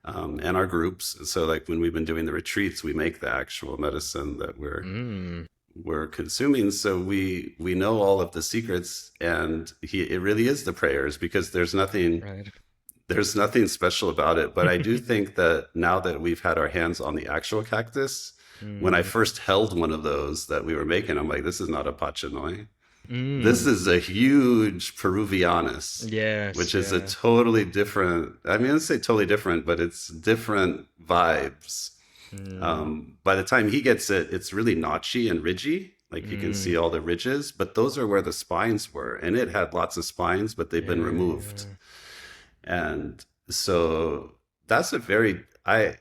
and our groups. So, like when we've been doing the retreats, we make the actual medicine that Mm. we're consuming. So we know all of the secrets, and it really is the prayers, because Right. there's nothing special about it. But I do think that now that we've had our hands on the actual cactus, when I Mm. first held one of those that we were making, I'm like, this is not a pachanoi. This Mm. is a huge Peruvianus, Yes, which is a yeah. totally different, I mean, let's say totally different, but it's different vibes. Mm. By the time he gets it, it's really notchy and ridgy. Like you can Mm. see all the ridges, but those are where the spines were. And it had lots of spines, but they've been removed. Yeah. And so that's a very, I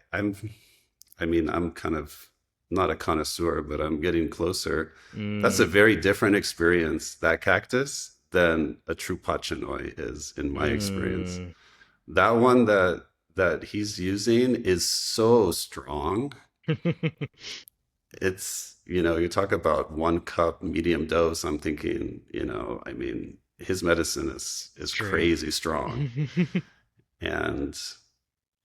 mean, I'm kind of not a connoisseur, but I'm getting closer. That's a Mm. very different experience, that cactus, than a true pachanoi is, in my experience. Mm. That one that he's using is so strong. It's, you talk about 1 cup medium dose. I'm thinking, I mean, his medicine is It's true. crazy strong. And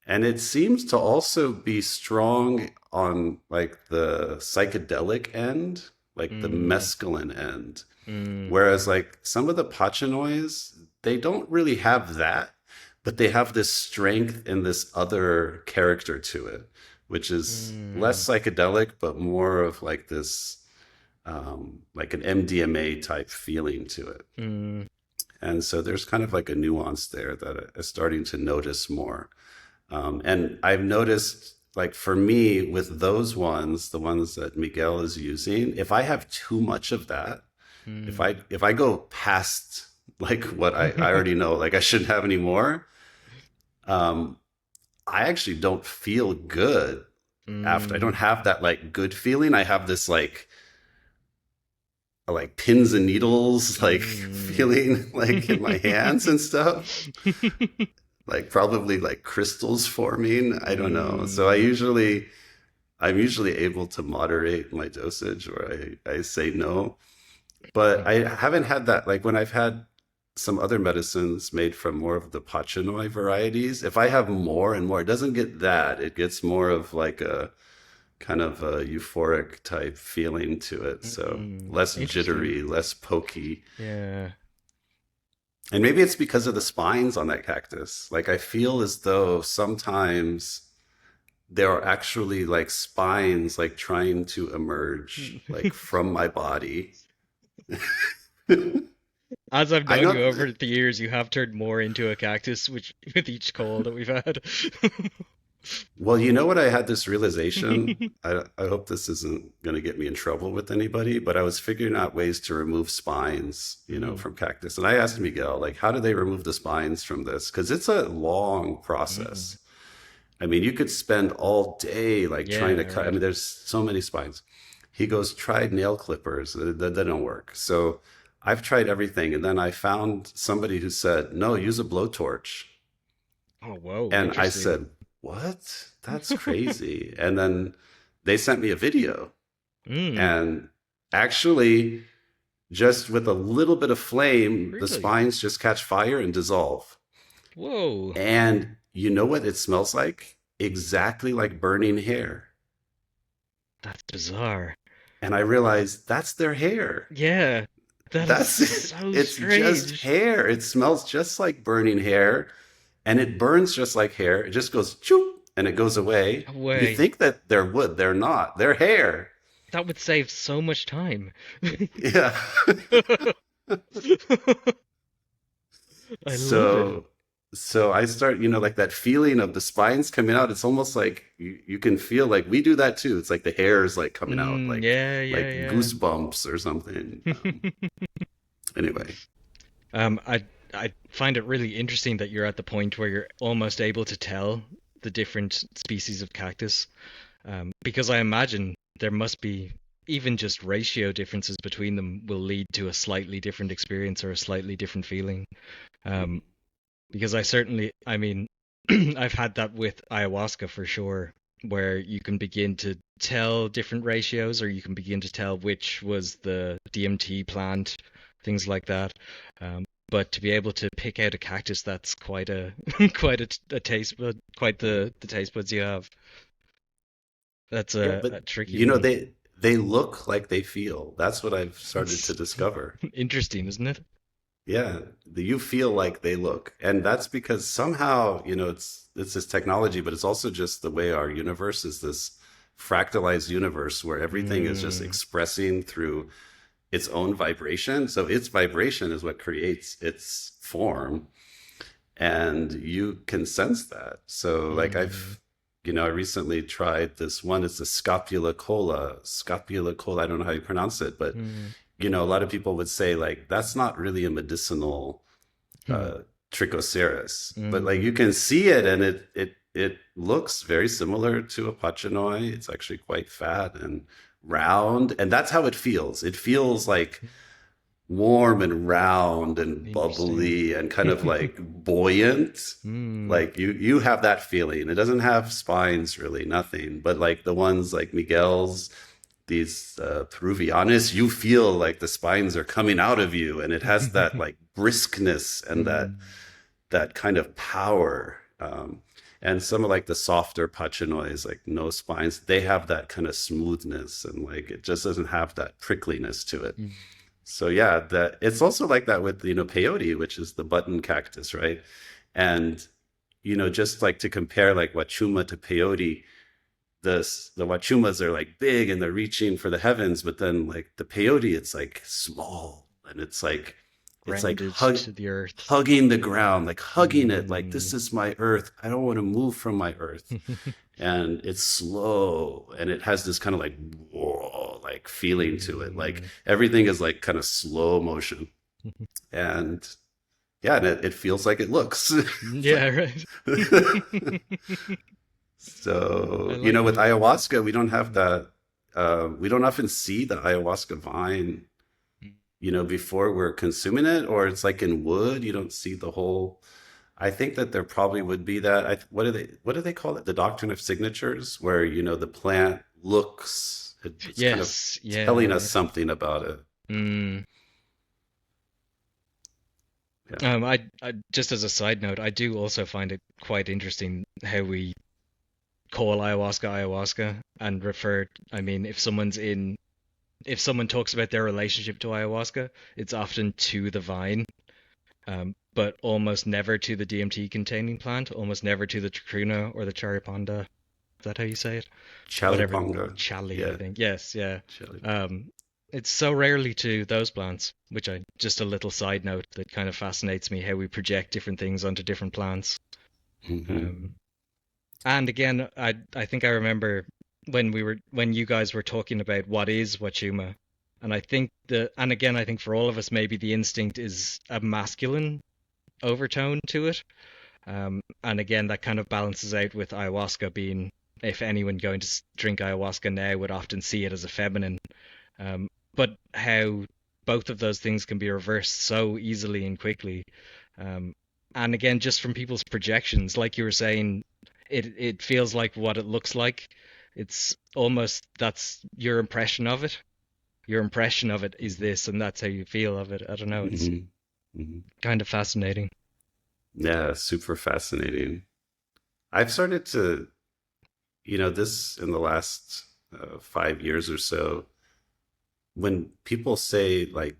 and it seems to also be strong on like the psychedelic end, like the Mm. mescaline end. Mm. Whereas like some of the pachanois, they don't really have that, but they have this strength and this other character to it, which is less Mm. psychedelic, but more of like this, like an MDMA type feeling to it. Mm. And so there's kind of like a nuance there that I'm starting to notice more. And I've noticed, like for me, with those ones, the ones that Miguel is using, if I have too much of that, if Mm. I go past like what I already know, like I shouldn't have any more, um, I actually don't feel good after. I Mm. don't have that like good feeling. I have this like pins and needles like Mm. feeling like in my hands and stuff, like probably like crystals forming. I don't know. So Mm. I'm usually able to moderate my dosage, or I say no. But I haven't had that. Like when I've had some other medicines made from more of the Pachanoi varieties, if I have more and more, it doesn't get that. It gets more of like a kind of a euphoric type feeling to it. So Mm. less Interesting. jittery, less pokey. Yeah. And maybe it's because of the spines on that cactus. Like I feel as though sometimes there are actually like spines like trying to emerge like from my body. As I've I known know. you over the years, you have turned more into a cactus, which with each call that we've had. Well, you know what? I had this realization. I hope this isn't going to get me in trouble with anybody, but I was figuring out ways to remove spines, Mm. from cactus. And I asked Miguel, like, how do they remove the spines from this? Because it's a long Mm. process. I mean, you could spend all day like trying to Yeah, cut. I right. mean, there's so many spines. He goes, try nail clippers. That don't work. So I've tried everything. And then I found somebody who said, no, use a blowtorch. Oh, whoa, And I interesting. said, what? That's crazy. And then they sent me a video. Mm. And actually, just with a little bit of flame, the Really? spines just catch fire and dissolve. Whoa. And you know what it smells like? Exactly like burning hair. That's bizarre. And I realized that's their hair. Yeah. That is That's it. so It's just strange. hair. It smells just like burning hair, and it burns just like hair. It just goes choop and it goes away. No You way. think that they're wood. They're not. They're hair. That would save so much time. Yeah. I love it. So, so I start, like that feeling of the spines coming out. It's almost like you can feel like we do that too. It's like the hair is like coming out, Yeah, like yeah, goosebumps or something. yeah. Anyway, I find it really interesting that you're at the point where you're almost able to tell the different species of cactus, because I imagine there must be even just ratio differences between them will lead to a slightly different experience or a slightly different feeling. Um, because I mean, I've had that with ayahuasca for sure, where you can begin to tell different ratios, or you can begin to tell which was the DMT plant, things like that. But to be able to pick out a cactus, that's quite a quite a taste bud, quite the taste buds you have. That's yeah, a but tricky one. they look like they feel. That's what I've started to It's discover. interesting, isn't it? Yeah, you feel like they look, and that's because somehow, it's this technology, but it's also just the way our universe is this fractalized universe where everything is just Mm, expressing through its own vibration. So its vibration is what creates its form, and you can sense that. So like mm, I recently tried this one. It's a scapula cola. I don't know how you pronounce it, but mm, a lot of people would say like that's not really a medicinal mm, trichoceros, but like mm, you can see it, and it looks very similar to a pachanoi. It's actually quite fat and round, and that's how it feels. It feels like warm and round and interesting. bubbly and kind of like buoyant. Mm. Like you have that feeling. It doesn't have spines really, nothing. But like the ones like Miguel's, these Peruvianis, you feel like the spines are coming out of you, and it has that like briskness and Mm. that kind of power. And some of like the softer pachinois, like no spines, they have that kind of smoothness, and like it just doesn't have that prickliness to it. Mm. So yeah, that it's also like that with peyote, which is the button cactus, right? And just like to compare like Huachuma to peyote, the Huachumas are like big and they're reaching for the heavens, but then like the peyote, it's like small, and it's like Grounded to the earth. hugging the ground, like hugging it, like Mm. this is my earth. I don't want to move from my earth. And it's slow, and it has this kind of like whoa, like feeling to it. Like Mm. everything is like kind of slow motion, and yeah, and it feels like it looks. It's Yeah, like right. I so, like with it. ayahuasca, we don't have that. We don't often see the ayahuasca vine, before we're consuming it, or it's like in wood. You don't see the whole. I think that there probably would be that. What do they call it? The doctrine of signatures, where the plant looks. It's kind of Yes, telling us yeah. something about it. Mm. Yeah. I just as a side note, I do also find it quite interesting how we call ayahuasca ayahuasca and refer. I mean, if someone talks about their relationship to ayahuasca, it's often to the vine, but almost never to the DMT containing plant, almost never to the chacruna or the chariponda. Is that how you say it? Whatever, Chaliponga. chali, I Yeah. think. Yes, yeah. Chali. Um, it's so rarely to those plants, which I just a little side note that kind of fascinates me how we project different things onto different plants. Hmm. Um, and again, I think I remember when you guys were talking about what is Wachuma, and I think for all of us maybe the instinct is a masculine overtone to it. And again, that kind of balances out with ayahuasca being, if anyone going to drink ayahuasca now would often see it as a feminine. But how both of those things can be reversed so easily and quickly. Um, and again, just from people's projections, like you were saying, it feels like what it looks like. It's almost that's your impression of it. Your impression of it is this, and that's how you feel of it. I don't know. It's Hmm. Hmm. kind of fascinating. Yeah, super fascinating. I've started to, this in the last 5 years or so, when people say like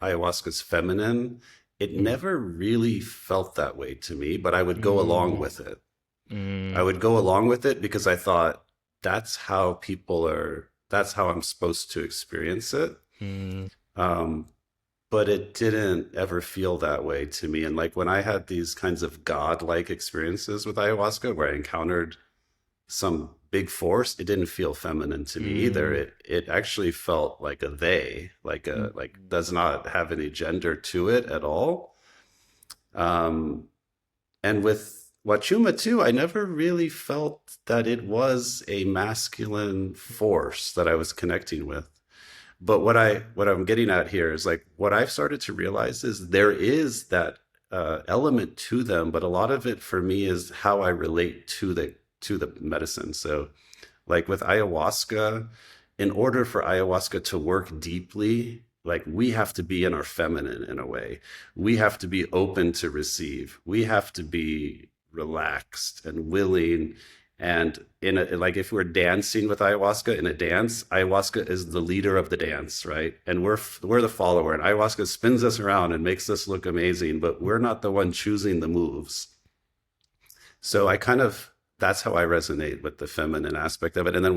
ayahuasca's feminine, it Mm, never really felt that way to me, but I would go along mm, with it. I mm, would go along with it because I thought that's how people are. that's how I'm supposed to experience it. Mm, Um, but it didn't ever feel that way to me. And like when I had these kinds of godlike experiences with ayahuasca, where I encountered some big force, it didn't feel feminine to me either. mm, It actually felt like a they, like does not have any gender to it at all. Um, and with Wachuma too, I never really felt that it was a masculine force that I was connecting with. But what I'm getting at here is like what I've started to realize is there is that element to them, but a lot of it for me is how I relate to the medicine. So like with ayahuasca, in order for ayahuasca to work deeply, like we have to be in our feminine in a way. We have to be open to receive. We have to be relaxed and willing. And in a, like if we're dancing with ayahuasca in a dance, ayahuasca is the leader of the dance, right? And we're the follower. And ayahuasca spins us around and makes us look amazing, but we're not the one choosing the moves. So I kind of that's how I resonate with the feminine aspect of it. And then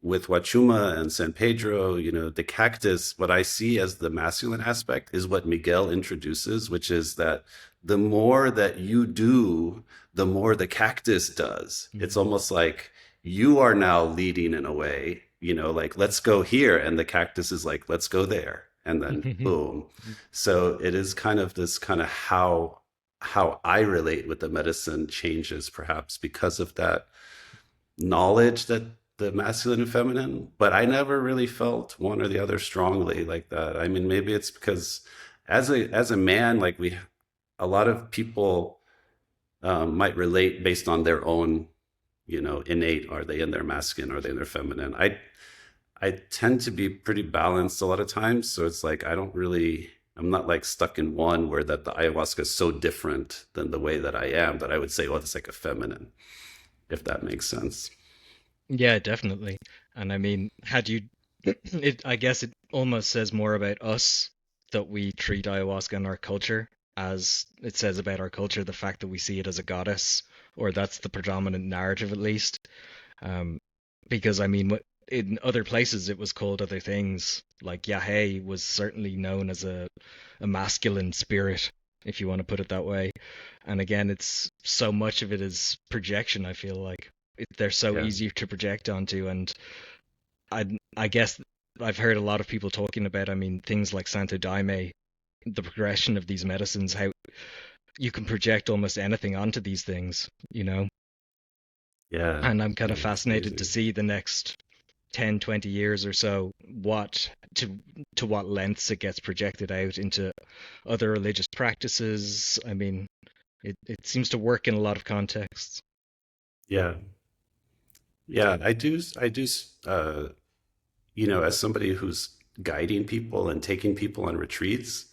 with Huachuma and San Pedro, you know, the cactus, what I see as the masculine aspect is what Miguel introduces, which is that the more that you do, the more the cactus does. It's mm. almost like you are now leading in a way, you know, like let's go here. And the cactus is like, let's go there. And then boom. So it is kind of this kind of how I relate with the medicine changes perhaps because of that knowledge that the masculine and feminine, but I never really felt one or the other strongly like that. I mean, maybe it's because as a man, like we a lot of people might relate based on their own, you know, innate. Are they in their masculine? Are they in their feminine? I tend to be pretty balanced a lot of times, so it's like I don't really. I'm not like stuck in one where that the ayahuasca is so different than the way that I am that I would say, oh, it's like a feminine, if that makes sense. Yeah, definitely. And I mean, had you, I guess it almost says more about us that we treat ayahuasca in our culture as it says about our culture, the fact that we see it as a goddess, or that's the predominant narrative at least. Um, because I mean, in other places it was called other things. Like Yahé was certainly known as a masculine spirit, if you want to put it that way. And again, it's so much of it is projection, I feel like. They're so Yeah. easy to project onto, and I guess I've heard a lot of people talking about, I mean, things like Santo Daime, the progression of these medicines, how you can project almost anything onto these things, you know? Yeah. And I'm kind Yeah. of It's fascinated to crazy. see the next 10, 20 years or so, what to what lengths it gets projected out into other religious practices. I mean, it seems to work in a lot of contexts. Yeah. Yeah. You know, as somebody who's guiding people and taking people on retreats,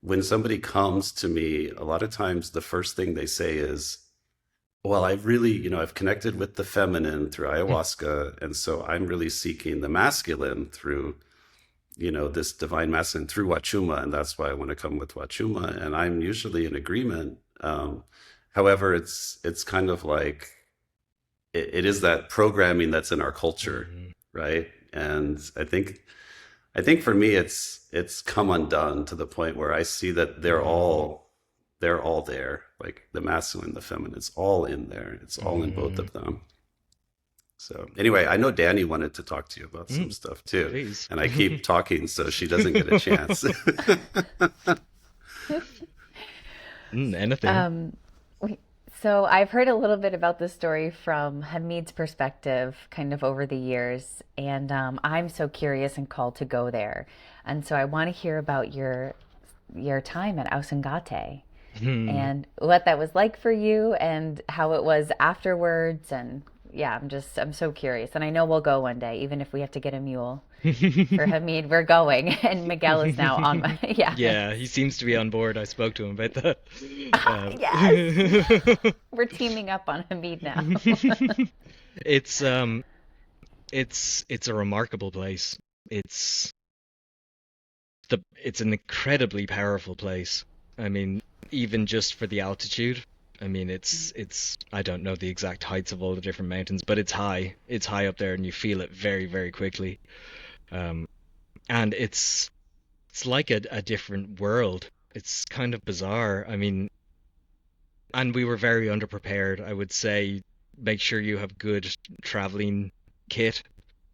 when somebody comes to me, a lot of times the first thing they say is, well, I've really, you know, I've connected with the feminine through ayahuasca. And so I'm really seeking the masculine through, you know, this divine masculine through Wachuma. And that's why I want to come with Wachuma. And I'm usually in agreement. However, it's kind of like, it is that programming that's in our culture, Mm, right? And I think for me it's come undone to the point where I see that mm, they're all there. Like the masculine, the feminine, it's all in there. It's all in both mm, of them. So anyway, I know Danny wanted to talk to you about some mm, stuff too. please. And I keep talking so she doesn't get a chance. Anything. Um, so I've heard a little bit about this story from Hamid's perspective, kind of over the years, and I'm so curious and called to go there, and so I want to hear about your time at Ausangate Hmm. and what that was like for you and how it was afterwards, and yeah, I'm so curious, and I know we'll go one day, even if we have to get a mule. For Hamid, we're going, and Miguel is now on my yeah. Yeah, he seems to be on board. I spoke to him about that. Yes, we're teaming up on Hamid now. It's it's a remarkable place. It's it's an incredibly powerful place. I mean, even just for the altitude. I mean, it's I don't know the exact heights of all the different mountains, but it's high. It's high up there, and you feel it very, very quickly. Um, and it's like a different world. It's kind of bizarre. I mean, and we were very underprepared. I would say make sure you have good traveling kit,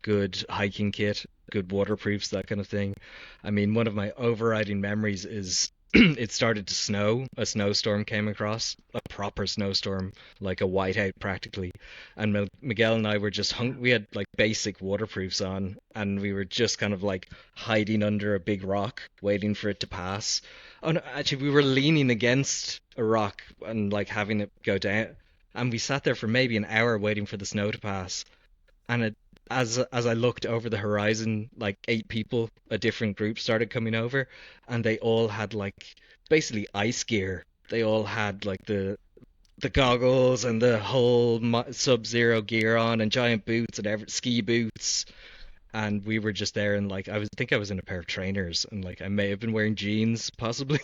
good hiking kit, good waterproofs, that kind of thing. I mean, one of my overriding memories is it started to snow. A snowstorm came across, a proper snowstorm, like a whiteout practically. And Miguel and I were just Wow. we had like basic waterproofs on, and we were just kind of like hiding under a big rock, waiting for it to pass. Oh no, actually, we were leaning against a rock and like having it go down. And we sat there for maybe an hour waiting for the snow to pass. And as I looked over the horizon, like 8 people, a different group started coming over, and they all had like basically ice gear. They all had like the goggles and the whole sub-zero gear on, and giant boots and ski boots. And we were just there, and like think I was in a pair of trainers, and like I may have been wearing jeans possibly.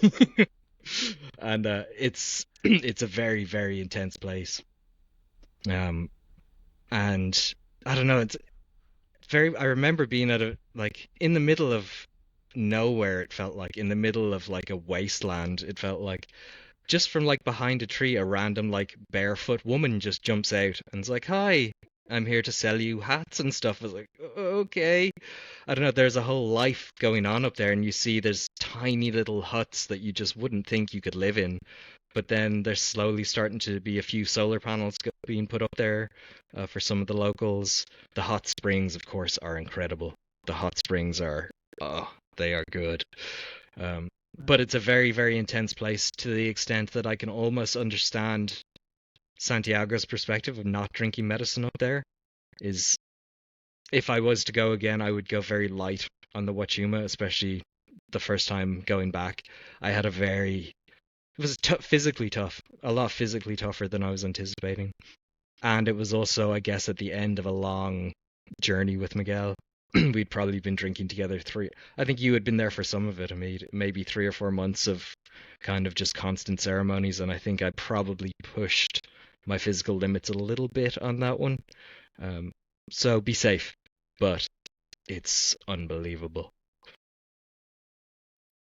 And it's a very, very intense place. Um, and I don't know, it's very, I remember being at a like in the middle of nowhere. It felt like in the middle of like a wasteland. It felt like just from like behind a tree, a random like barefoot woman just jumps out and is like, "Hi, I'm here to sell you hats and stuff." I was like, "Okay." I don't know, there's a whole life going on up there, and you see there's tiny little huts that you just wouldn't think you could live in. But then there's slowly starting to be a few solar panels being put up there for some of the locals. The hot springs, of course, are incredible. The hot springs are, oh, they are good. Um, but it's a very, very intense place to the extent that I can almost understand Santiago's perspective of not drinking medicine up there. Is if I was to go again, I would go very light on the Huachuma, especially the first time going back. I had a very, it was physically tough, a lot physically tougher than I was anticipating. And it was also, I guess, at the end of a long journey with Miguel. We'd probably been drinking together I think you had been there for some of it, Hamid, maybe 3 or 4 months of kind of just constant ceremonies. And I think I probably pushed my physical limits a little bit on that one. Um, so be safe, but it's unbelievable.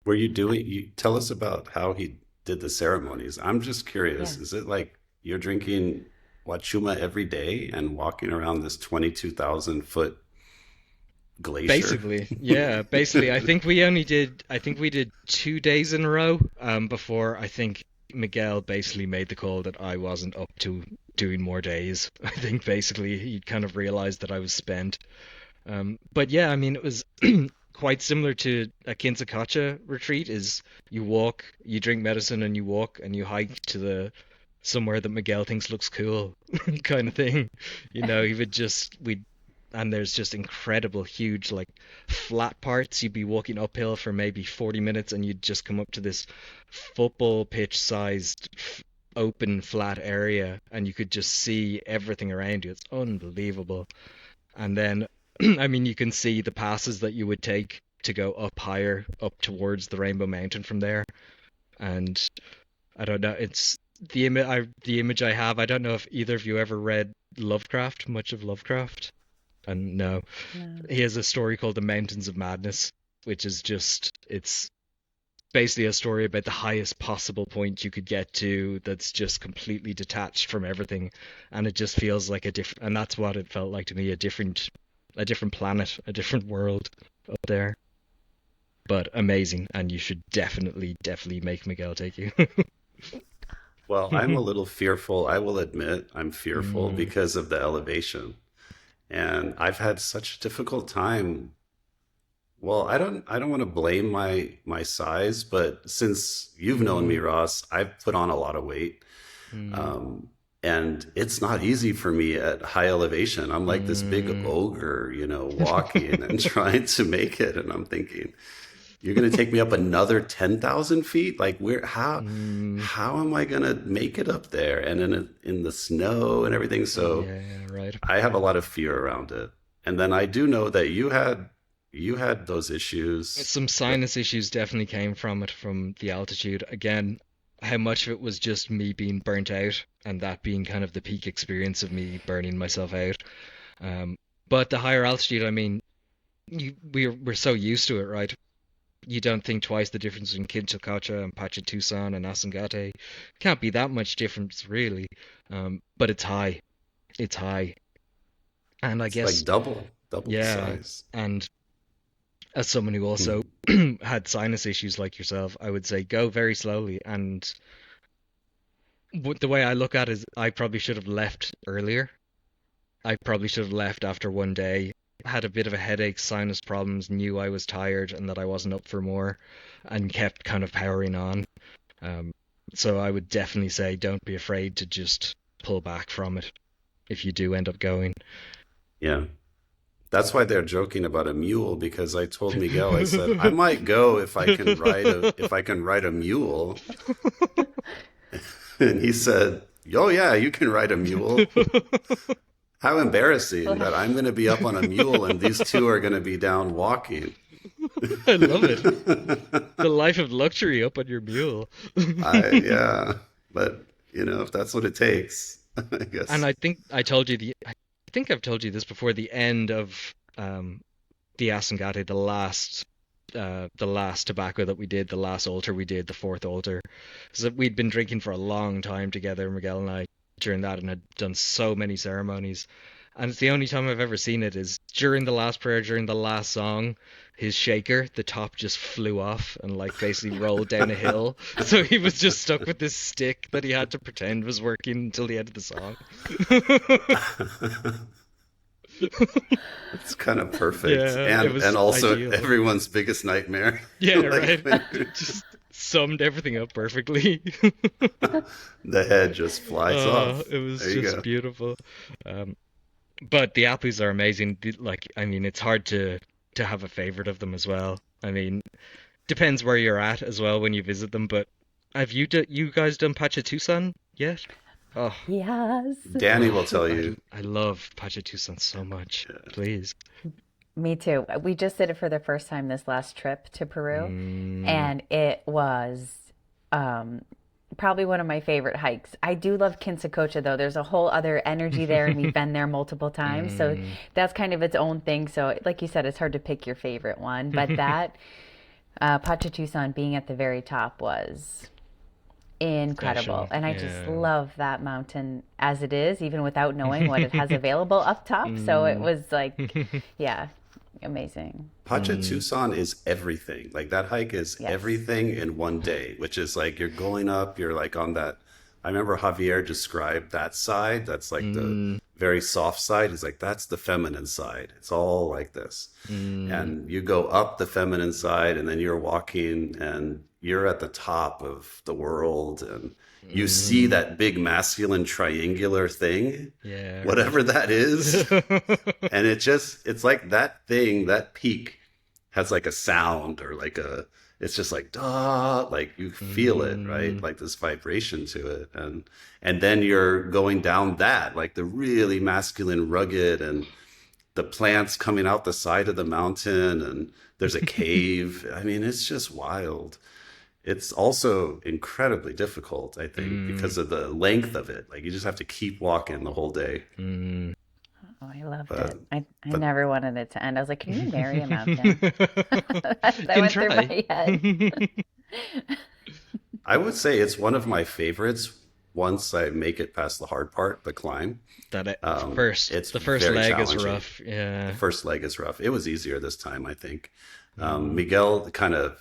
Were you doing, you tell us about how he did the ceremonies. I'm just curious. Yeah. Is it like you're drinking Wachuma every day and walking around this 22,000 foot glacier? Basically, yeah, basically, I think we did 2 days in a row, before I think Miguel basically made the call that I wasn't up to doing more days. I think basically he kind of realized that I was spent. But yeah, I mean, it was quite similar to a Kinsa Cocha retreat. Is you walk, you drink medicine, and you walk and you hike to the somewhere that Miguel thinks looks cool, kind of thing. You know, he would just we and there's just incredible, huge, like flat parts. You'd be walking uphill for maybe 40 minutes, and you'd just come up to this football pitch sized open flat area, and you could just see everything around you. It's unbelievable. And then, I mean, you can see the passes that you would take to go up higher, up towards the Rainbow Mountain from there. And I don't know, it's the image I have. I don't know if either of you ever read Lovecraft, much of Lovecraft. And no, No. he has a story called The Mountains of Madness, which is just, it's basically a story about the highest possible point you could get to that's just completely detached from everything. And it just feels like a different, and that's what it felt like to me, a different planet, a different world up there. But amazing, and you should definitely, definitely make Miguel take you. Well, I'm a little fearful. I will admit I'm fearful Mm, because of the elevation. And I've had such a difficult time. Well, I don't want to blame my size, but since you've known me, mm, Ross, I've put on a lot of weight. mm, Um, and it's not easy for me at high elevation. I'm like this big mm. ogre, walking and trying to make it. And I'm thinking, you're going to take me up another 10,000 feet? Like Mm, how am I going to make it up there? And in the snow and everything. So yeah, right. I have a lot of fear around it. And then I do know that you had those issues. Some sinus issues definitely came from it, from the altitude. Again, how much of it was just me being burnt out and that being kind of the peak experience of me burning myself out. Um, but the higher altitude, I mean, we're so used to it, right? You don't think twice the difference between Kinsa, Cocha and Tucson and Ausangate. Can't be that much difference really. But it's high. It's high. And I It's like guess, double the yeah. size. And as someone who also Hmm. had sinus issues like yourself, I would say go very slowly. And the way I look at it is I probably should have left earlier. I probably should have left after one day. Had a bit of a headache, sinus problems, knew I was tired and that I wasn't up for more, and kept kind of powering on. Um, so I would definitely say don't be afraid to just pull back from it if you do end up going. Yeah. That's why they're joking about a mule because I told Miguel, I said, I might go if I can ride a mule. And he said, "Oh yeah, you can ride a mule." How embarrassing that I'm going to be up on a mule and these two are going to be down walking. I love it. The life of luxury up on your mule. Yeah, but if that's what it takes, I And guess. I think I've told you this before, the end of the Asangate, the last tobacco that we did, the last altar we did, the fourth altar, is that we'd been drinking for a long time together, Miguel and I, during that, and had done so many ceremonies. And it's the only time I've ever seen it is during the last prayer, during the last song, his shaker, the top just flew off and like basically rolled down a hill. So he was just stuck with this stick that he had to pretend was working until the end of the song. It's kind of perfect, Yeah, it and was also ideal. everyone's biggest nightmare. Yeah, Like right. when Just summed everything up perfectly. the head just flies off. It was There you just go. beautiful. Um, but the apples are amazing. Like, I mean, it's hard to have a favorite of them as well. I mean, depends where you're at as well when you visit them. But have you guys done Tucson yet? Oh, Yes. Danny will tell you. I love Tucson so much. Please. Me too. We just did it for the first time this last trip to Peru, Mm, and it was um, probably one of my favorite hikes. I do love Cocha though. There's a whole other energy there, and we've been there multiple times, so mm. that's kind of its own thing. So, like you said, it's hard to pick your favorite one, but that Tucson being at the very top was incredible. Special. And I just Yeah. love that mountain as it is, even without knowing what it has available up top. So it Mm. was like, yeah, amazing. Pacha Mm. Tucson is everything. Like that hike is Yes. everything in one day, which is like you're going up, you're like on that. I remember Javier described that side. That's like the Mm. very soft side. He's like, that's the feminine side. It's all like this. Mm. And you go up the feminine side, and then you're walking, and you're at the top of the world, and you see Mm. that big masculine triangular thing, Yeah, right. whatever that is. And it's like that thing, that peak has like a sound or like it's just like duh, like you feel it, right? Mm. Like this vibration to it. And then you're going down that, like the really masculine, rugged, and the plants coming out the side of the mountain, and there's a cave. I mean, it's just wild. It's also incredibly difficult, I think, Mm. because of the length of it. Like you just have to keep walking the whole day. Mm. Oh, I loved But it. I but never wanted it to end. I was like, can you marry a mountain? That Can went through try. my head. I would say it's one of my favorites once I make it past the hard part, the climb. It's The first very leg is challenging. rough. The Yeah. first leg is rough. It was easier this time, I think. Mm. Miguel kind of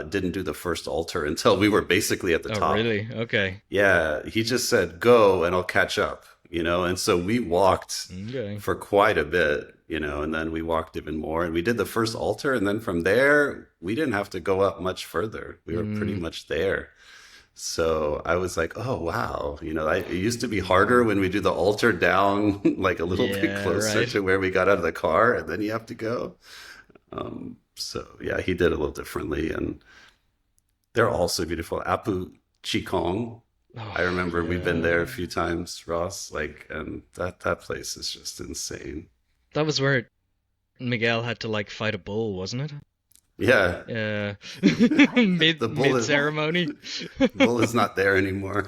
didn't do the first altar until we were basically at the Oh, top. really? Okay. Yeah, he just said, go and I'll catch up, And so we walked Okay. for quite a bit, and then we walked even more. And we did the first altar. And then from there, we didn't have to go up much further. We were pretty Mm. much there. So I was like, oh, wow. It used to be harder when we do the altar down like a little bit Yeah, closer right. to where we got out of the car. And then you have to go. So yeah, he did it a little differently. And they're also beautiful. Apu Chikong. I Oh, remember we've been there a yeah. few times, Ross. Like, and that place is just insane. That was where Miguel had to like fight a bull, wasn't it? Yeah. Yeah. What? Mid The bull mid is What? ceremony. bull is not there anymore.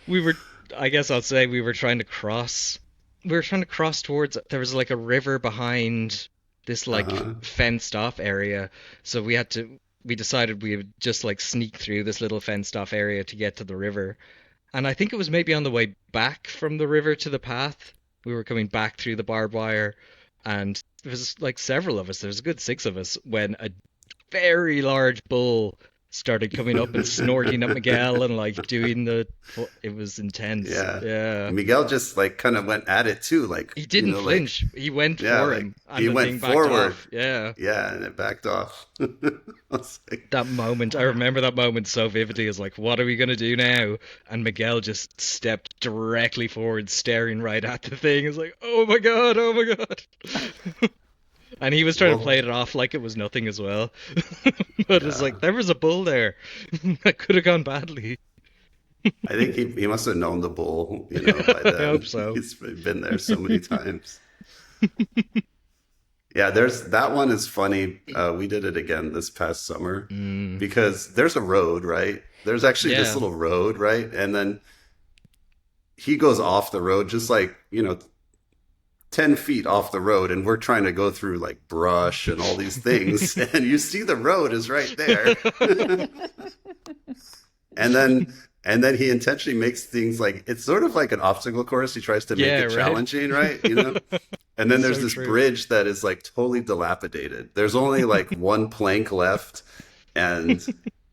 We were, I guess I'll say we were trying to cross. We were trying to cross towards. There was like a river behind this like Uh-huh. fenced off area, so we had to. We decided we would just like sneak through this little fenced off area to get to the river. And I think it was maybe on the way back from the river to the path. We were coming back through the barbed wire, and there was like several of us. There was a good six of us when a very large bull started coming up and snorting at Miguel and like doing the. It was intense. Yeah. Yeah. Miguel just like kind of went at it too, like, He didn't like, flinch. He went yeah, for like him, and he the went thing backed forward. off. Yeah. Yeah, and it backed off. I was like, That moment, I Wow. remember that moment so vividly. Is like, what are we gonna do now? And Miguel just stepped directly forward, staring right at the thing. It's like, oh my god, oh my god. And he was trying to play well, it off like it was nothing as well. But it's yeah. like there was a bull there that could have gone badly. I think he must have known the bull, by I hope then. so. He's been there so many times. Yeah, there's that one is funny. We did it again this past summer Mm, because there's a road, right? There's actually this yeah. little road, right? And then he goes off the road just like, 10 feet off the road, and we're trying to go through like brush and all these things. And you see the road is right there. And then he intentionally makes things like it's sort of like an obstacle course. He tries to make Yeah, it right. challenging, right? And then there's So this true. bridge that is like totally dilapidated. There's only like one plank left, and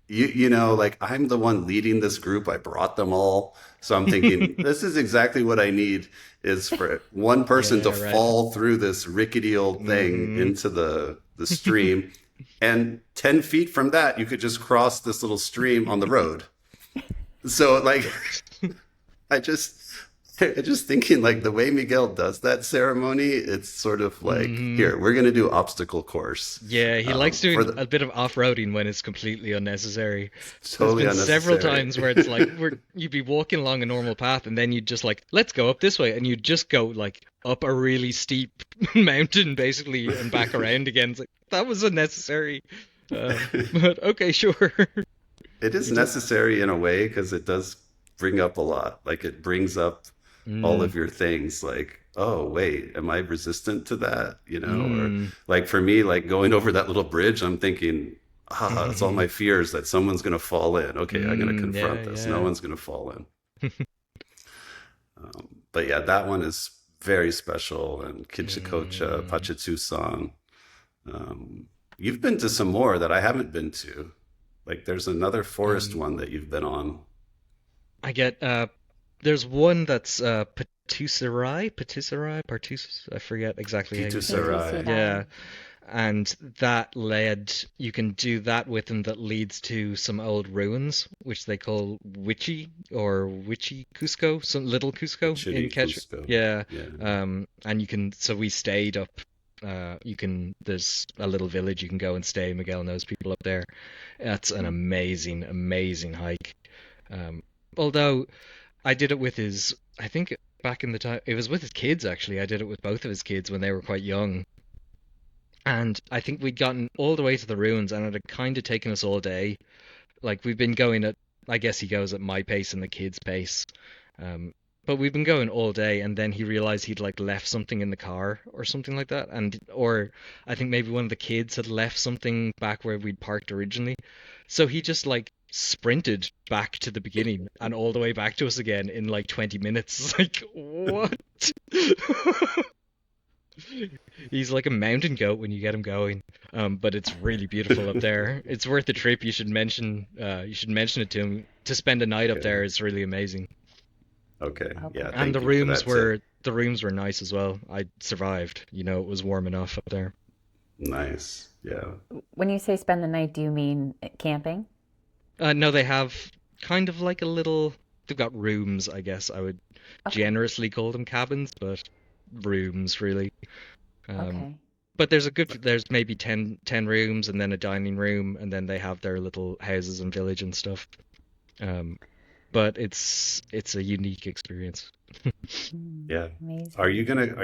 like I'm the one leading this group. I brought them all, so I'm thinking this is exactly what I need is for one person to Yeah, right. fall through this rickety old thing Hmm. into the stream, and 10 feet from that you could just cross this little stream on the road. So like I just thinking like the way Miguel does that ceremony, it's sort of like, Hmm. here, we're gonna do obstacle course. Yeah, he likes For doing the a bit of off-roading when it's completely unnecessary. There's totally been several unnecessary. times where it's like you'd be walking along a normal path and then you'd just like, let's go up this way, and you'd just go like up a really steep mountain basically and back around again. It's like that was unnecessary. But okay, sure. It is You just necessary in a way because it does bring up a lot. Like it brings up all mm, of your things like, oh, wait, am I resistant to that? Or mm. like for me, like going over that little bridge, I'm thinking, it's all my fears that someone's going to fall in. Okay, I'm going to Yeah, confront this. No yeah. one's going to fall in. But yeah, that one is very special. And Kinsa Cocha, Mm, Pachitu song. Um, you've been to some more that I haven't been to. Like there's another forest um, one that you've been on. I get there's one that's Patisserie, I forget exactly how Pitu you say it. P2 Sarai. Yeah, Sudan. and that led you can do that with them that leads to some old ruins which they call Witchy Cusco, some little Cusco in Chitty Quechua. Cusco. Yeah, Yeah. and you can so we stayed up. You can there's a little village you can go and stay. Miguel knows people up there. That's an amazing hike. Um, although I did it with his, I think back in the time it was with his kids actually. I did it with both of his kids when they were quite young. And I think we'd gotten all the way to the ruins, and it had kind of taken us all day. Like we've been going at, I guess he goes at my pace and the kids' pace. Um, but we've been going all day, and then he realized he'd like left something in the car or something like that, and or I think maybe one of the kids had left something back where we'd parked originally. So he just like sprinted back to the beginning and all the way back to us again in like 20 minutes. It's like, what? He's like a mountain goat when you get him going. But it's really beautiful up there. It's worth the trip. You should mention it to him. To spend a night up Okay. there is really amazing. Okay. Yeah. Okay. And Thank you for that tip. the rooms were nice as well. I survived. You know, it was warm enough up there. Nice. Yeah. When you say spend the night, do you mean camping? No, they have kind of like a little. They've got rooms, I guess. I would Okay. generously call them cabins, but rooms really. Um, Okay. but there's maybe 10 rooms and then a dining room, and then they have their little houses and village and stuff. Um, but it's a unique experience. Mm, Yeah. amazing. Are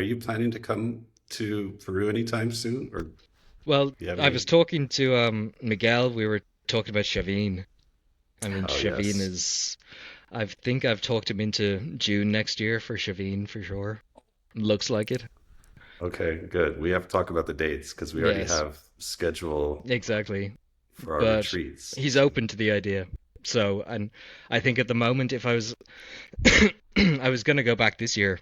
you planning to come to Peru anytime soon? Or do Well, you have I was any? talking to Miguel. We were talking about Shavine. I mean, Oh, Shavine yes. is. I think I've talked him into June next year for Shavine for sure. Looks like it. Okay, good. We have to talk about the dates because we already Yes, have schedule exactly. for our But retreats. he's So open to the idea. So, and I think at the moment, if I was, I was gonna go back this year,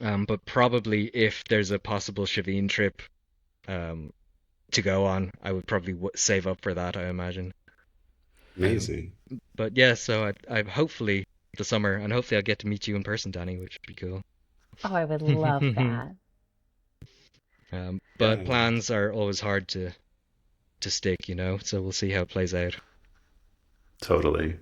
but probably if there's a possible Shavine trip, um, to go on, I would probably save up for that, I imagine. Um, amazing. but yeah, so I hopefully the summer, and hopefully I'll get to meet you in person, Danny, which would be cool. Oh, I would love that. But Yeah, plans are always hard to stick, you know. So we'll see how it plays out. totally.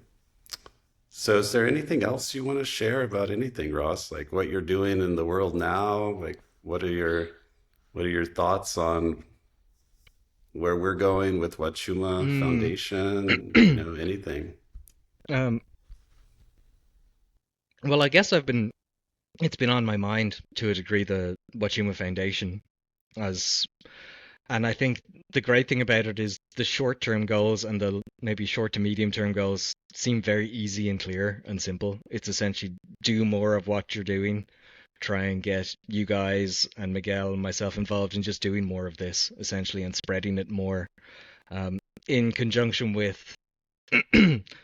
So is there anything else you want to share about anything, Ross? Like what you're doing in the world now? Like what are your thoughts on where we're going with Huachuma Mm. Foundation? Anything. um, well, I guess it's been on my mind to a degree, the Huachuma Foundation, as and I think the great thing about it is the short-term goals and the maybe short to medium-term goals seem very easy and clear and simple. It's essentially do more of what you're doing, try and get you guys and Miguel and myself involved in just doing more of this, essentially, and spreading it more, um, in conjunction with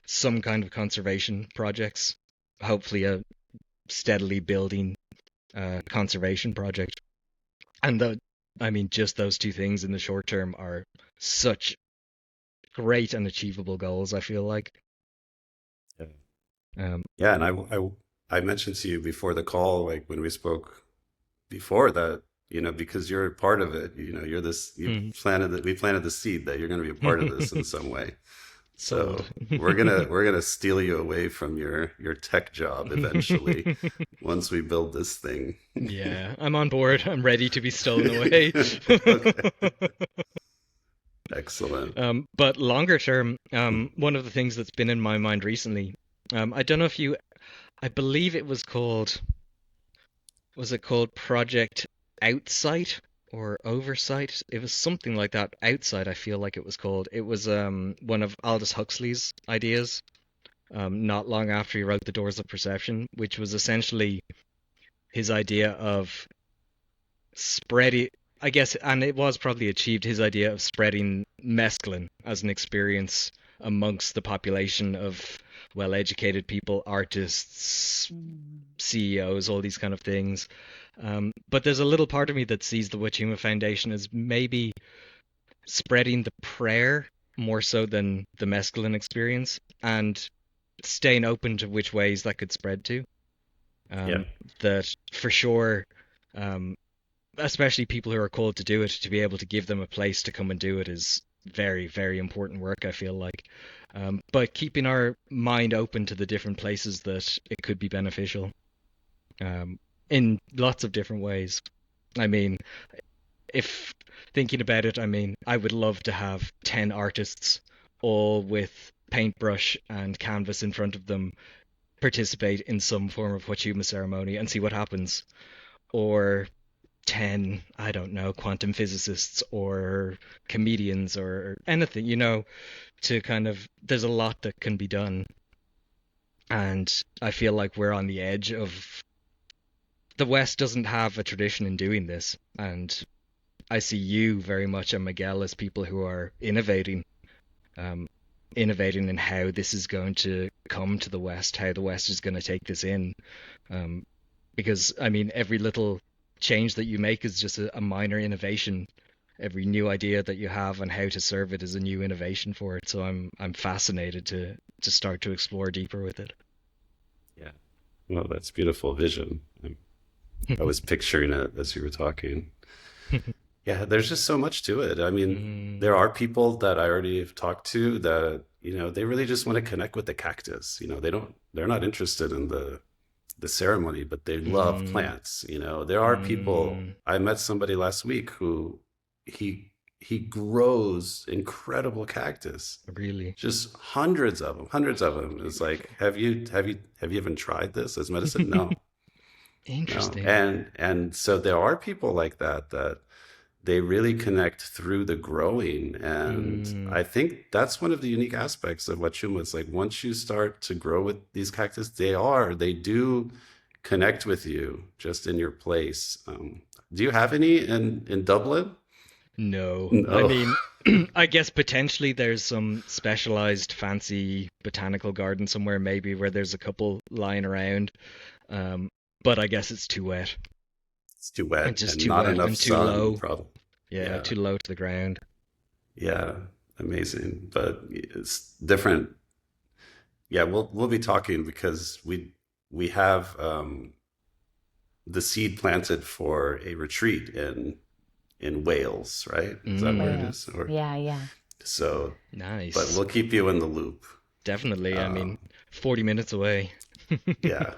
some kind of conservation projects. Hopefully, a steadily building conservation project. And I mean, just those two things in the short term are such great and achievable goals, I feel like. Yeah. Um, Yeah, and I mentioned to you before the call, like when we spoke before that, because you're a part of it, we planted the seed that you're going to be a part of this in some way. sold. So we're gonna steal you away from your tech job eventually once we build this thing. Yeah, I'm on board. I'm ready to be stolen away. Okay, excellent. But longer term, one of the things that's been in my mind recently, I don't know if you, I believe it was it called Project Outsight or Oversight? It was something like that. Outside, I feel like it was called. It was one of Aldous Huxley's ideas, not long after he wrote The Doors of Perception, which was essentially his idea of spreading, I guess, and it was probably achieved, his idea of spreading mescaline as an experience amongst the population of well-educated people, artists, Mm. CEOs, all these kind of things. But there's a little part of me that sees the Huachuma Foundation as maybe spreading the prayer more so than the mescaline experience, and staying open to which ways that could spread to. Yeah, Um, that for sure, um, especially people who are called to do it, to be able to give them a place to come and do it is very, very important work, I feel like. But keeping our mind open to the different places that it could be beneficial, um, in lots of different ways. I mean, if thinking about it, I mean, I would love to have 10 artists all with paintbrush and canvas in front of them participate in some form of Huachuma ceremony and see what happens. Or 10, I don't know, quantum physicists or comedians or anything, to kind of, there's a lot that can be done. And I feel like we're on the edge of, the West doesn't have a tradition in doing this. And I see you very much and Miguel as people who are um, innovating in how this is going to come to the West, how the West is going to take this in. Um, because I mean, every little change that you make is just a minor innovation. Every new idea that you have on how to serve it is a new innovation for it. So I'm fascinated to start to explore deeper with it. yeah. Well, that's beautiful vision. I was picturing it as you were talking. Yeah, there's just so much to it. I mean, Mm, there are people that I already have talked to that, they really just want to connect with the cactus. They're not interested in the ceremony, but they love mm, plants. There are people. mm, I met somebody last week who he grows incredible cactus, really. just hundreds of them, hundreds of them. It's like, have you even tried this as medicine? No. No. Interesting. And so there are people like that they really connect through the growing. And Mm, I think that's one of the unique aspects of Huachuma. It's like once you start to grow with these cactus, they do connect with you just in your place. Do you have any in Dublin? no. I No. mean, I guess potentially there's some specialized fancy botanical garden somewhere, maybe where there's a couple lying around. Um, but I guess it's too wet. It's too It's wet just and too not wet enough and too sun, low. probably. Yeah, Yeah. too low to the ground. Yeah. Amazing. But it's different. Yeah, we'll be talking because we have the seed planted for a retreat in Wales, right? Is that where it Mm, is? Wales. Or Yeah, yeah. so, but nice. we'll keep you in the loop. Definitely. I mean, Um, 40 minutes away. yeah,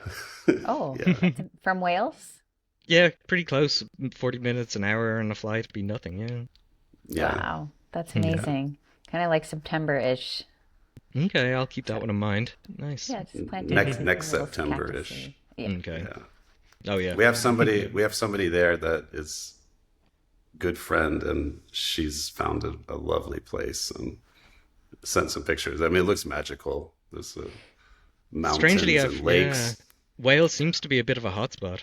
Oh, yeah, from Wales? Yeah, pretty close. 40 minutes, an hour on a flight would be nothing, yeah. yeah, Wow, that's Hmm. yeah. amazing. Kind of like September-ish. Okay, I'll keep that So, one in mind. Nice. yeah, just planting Next Hmm. some next little cactus September-ish. seed. Yeah. Okay. Yeah, Oh, yeah. we have somebody there that is good friend, and she's found a lovely place and sent some pictures. I mean, it looks magical. There's Strangely, mountains and yeah. lakes. Wales seems to be a bit of a hotspot.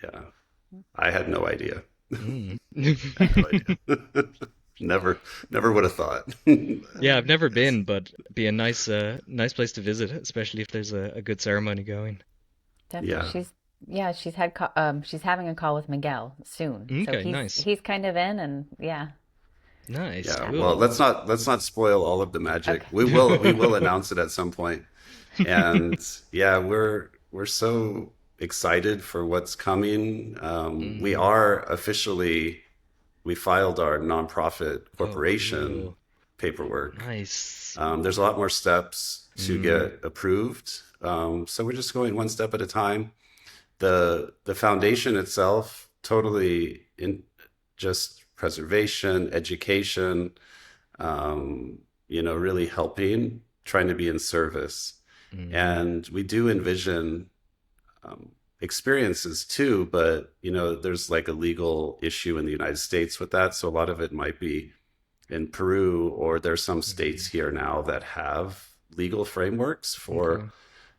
Yeah, I had no idea. Mm. I had no idea. Never would have thought. Yeah, I've never Yes. been, but be a nice place to visit, especially if there's a good ceremony going. Definitely. Yeah. She's having a call with Miguel soon. So Okay, he's nice. he's kind of in and yeah. Nice, Yeah. Yeah. Well, cool. let's not spoil all of the magic. Okay. We will announce it at some point. And yeah, we're so excited for what's coming. We Mm. are officially we filed our nonprofit Oh, corporation cool. paperwork. Nice. There's a lot more steps to Mm. get approved. So we're just going one step at a time. The foundation itself totally in just preservation, education, really helping, trying to be in service. Mm. And we do envision experiences too, but there's like a legal issue in the United States with that. So a lot of it might be in Peru, or there's some states Mm. here now that have legal frameworks Okay.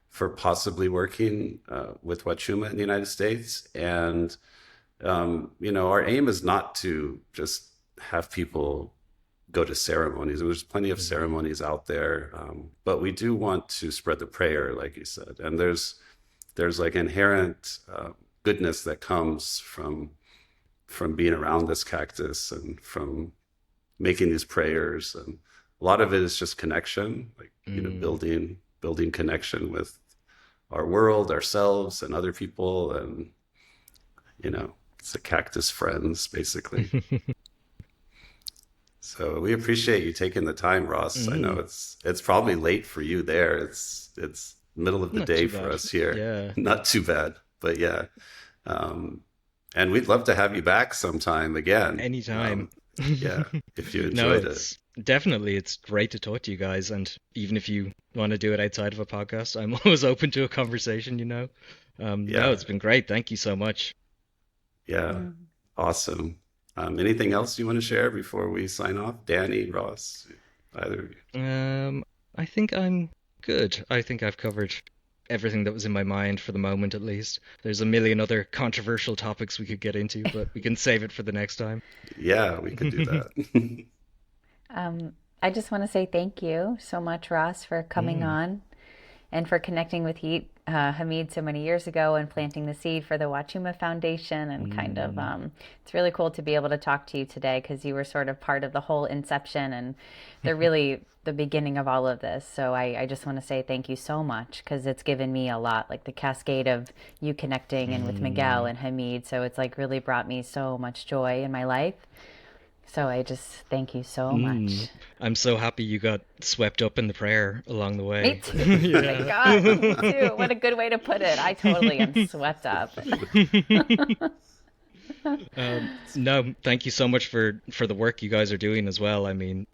for possibly working with Huachuma in the United States. And our aim is not to just have people go to ceremonies. There's plenty of Mm. ceremonies out there, but we do want to spread the prayer, like you said. And there's like inherent goodness that comes from being around this cactus and from making these prayers. And a lot of it is just connection, like Mm. building connection with our world, ourselves, and other people, and it's the cactus friends, basically. So we appreciate you taking the time, Ross. I know Mm. it's probably late for you there. It's middle of the Not day too for bad. us here. Yeah. Not too bad, but yeah. Um, and we'd love to have you back sometime again. Anytime. Yeah, if you No, enjoyed it. it's great to talk to you guys, and even if you want to do it outside of a podcast, I'm always open to a conversation. No, Yeah, it's been great. Thank you so much. yeah, Mm. awesome. Anything else you want to share before we sign off? Danny, Ross, either of you? Um, I think I'm good. I think I've covered everything that was in my mind for the moment, at least. There's a million other controversial topics we could get into, but we can save it for the next time. Yeah, we could do that. I just want to say thank you so much, Ross, for coming Mm, on and for connecting with Hamid so many years ago and planting the seed for the Huachuma Foundation. And kind of, mm, it's really cool to be able to talk to you today because you were sort of part of the whole inception and really the beginning of all of this. So I just want to say thank you so much because it's given me a lot, like the cascade of you connecting and with Miguel mm, and Hamid. So it's like really brought me so much joy in my life. So I just thank you so mm. much. I'm so happy you got swept up in the prayer along the Me way. too. Oh my Yeah. God, me too. What a good way to put it. I totally am swept up. No, thank you so much for the work you guys are doing as well. I mean,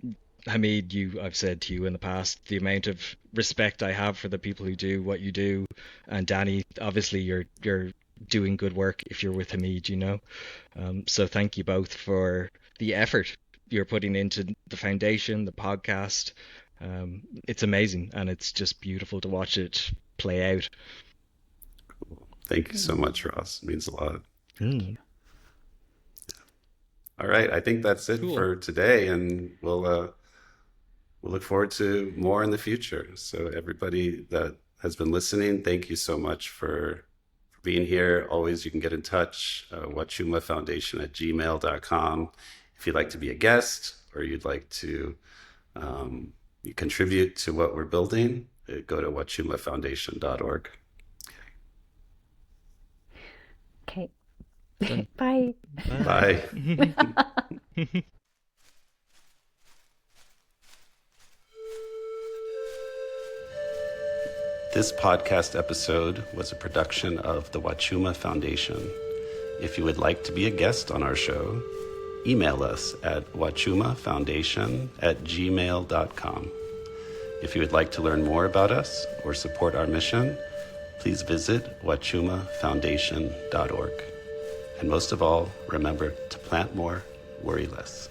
Hamid, I've said to you in the past the amount of respect I have for the people who do what you do, and Danny, obviously you're doing good work if you're with Hamid, you know. So thank you both for the effort you're putting into the foundation, the podcast. It's amazing, and it's just beautiful to watch it play out. Thank you so much, Ross. It means a lot. Mm, All right, I think that's it cool. for today, and we'll look forward to more in the future. So everybody that has been listening, thank you so much for being here. Always, you can get in touch, Huachuma Foundation at gmail.com. If you'd like to be a guest or you'd like to you contribute to what we're building, go to huachumafoundation.org. Okay. Done. Bye. Bye. This podcast episode was a production of the Huachuma Foundation. If you would like to be a guest on our show, email us at huachumafoundation@gmail.com. If you would like to learn more about us or support our mission, please visit huachumafoundation.org. And most of all, remember to plant more, worry less.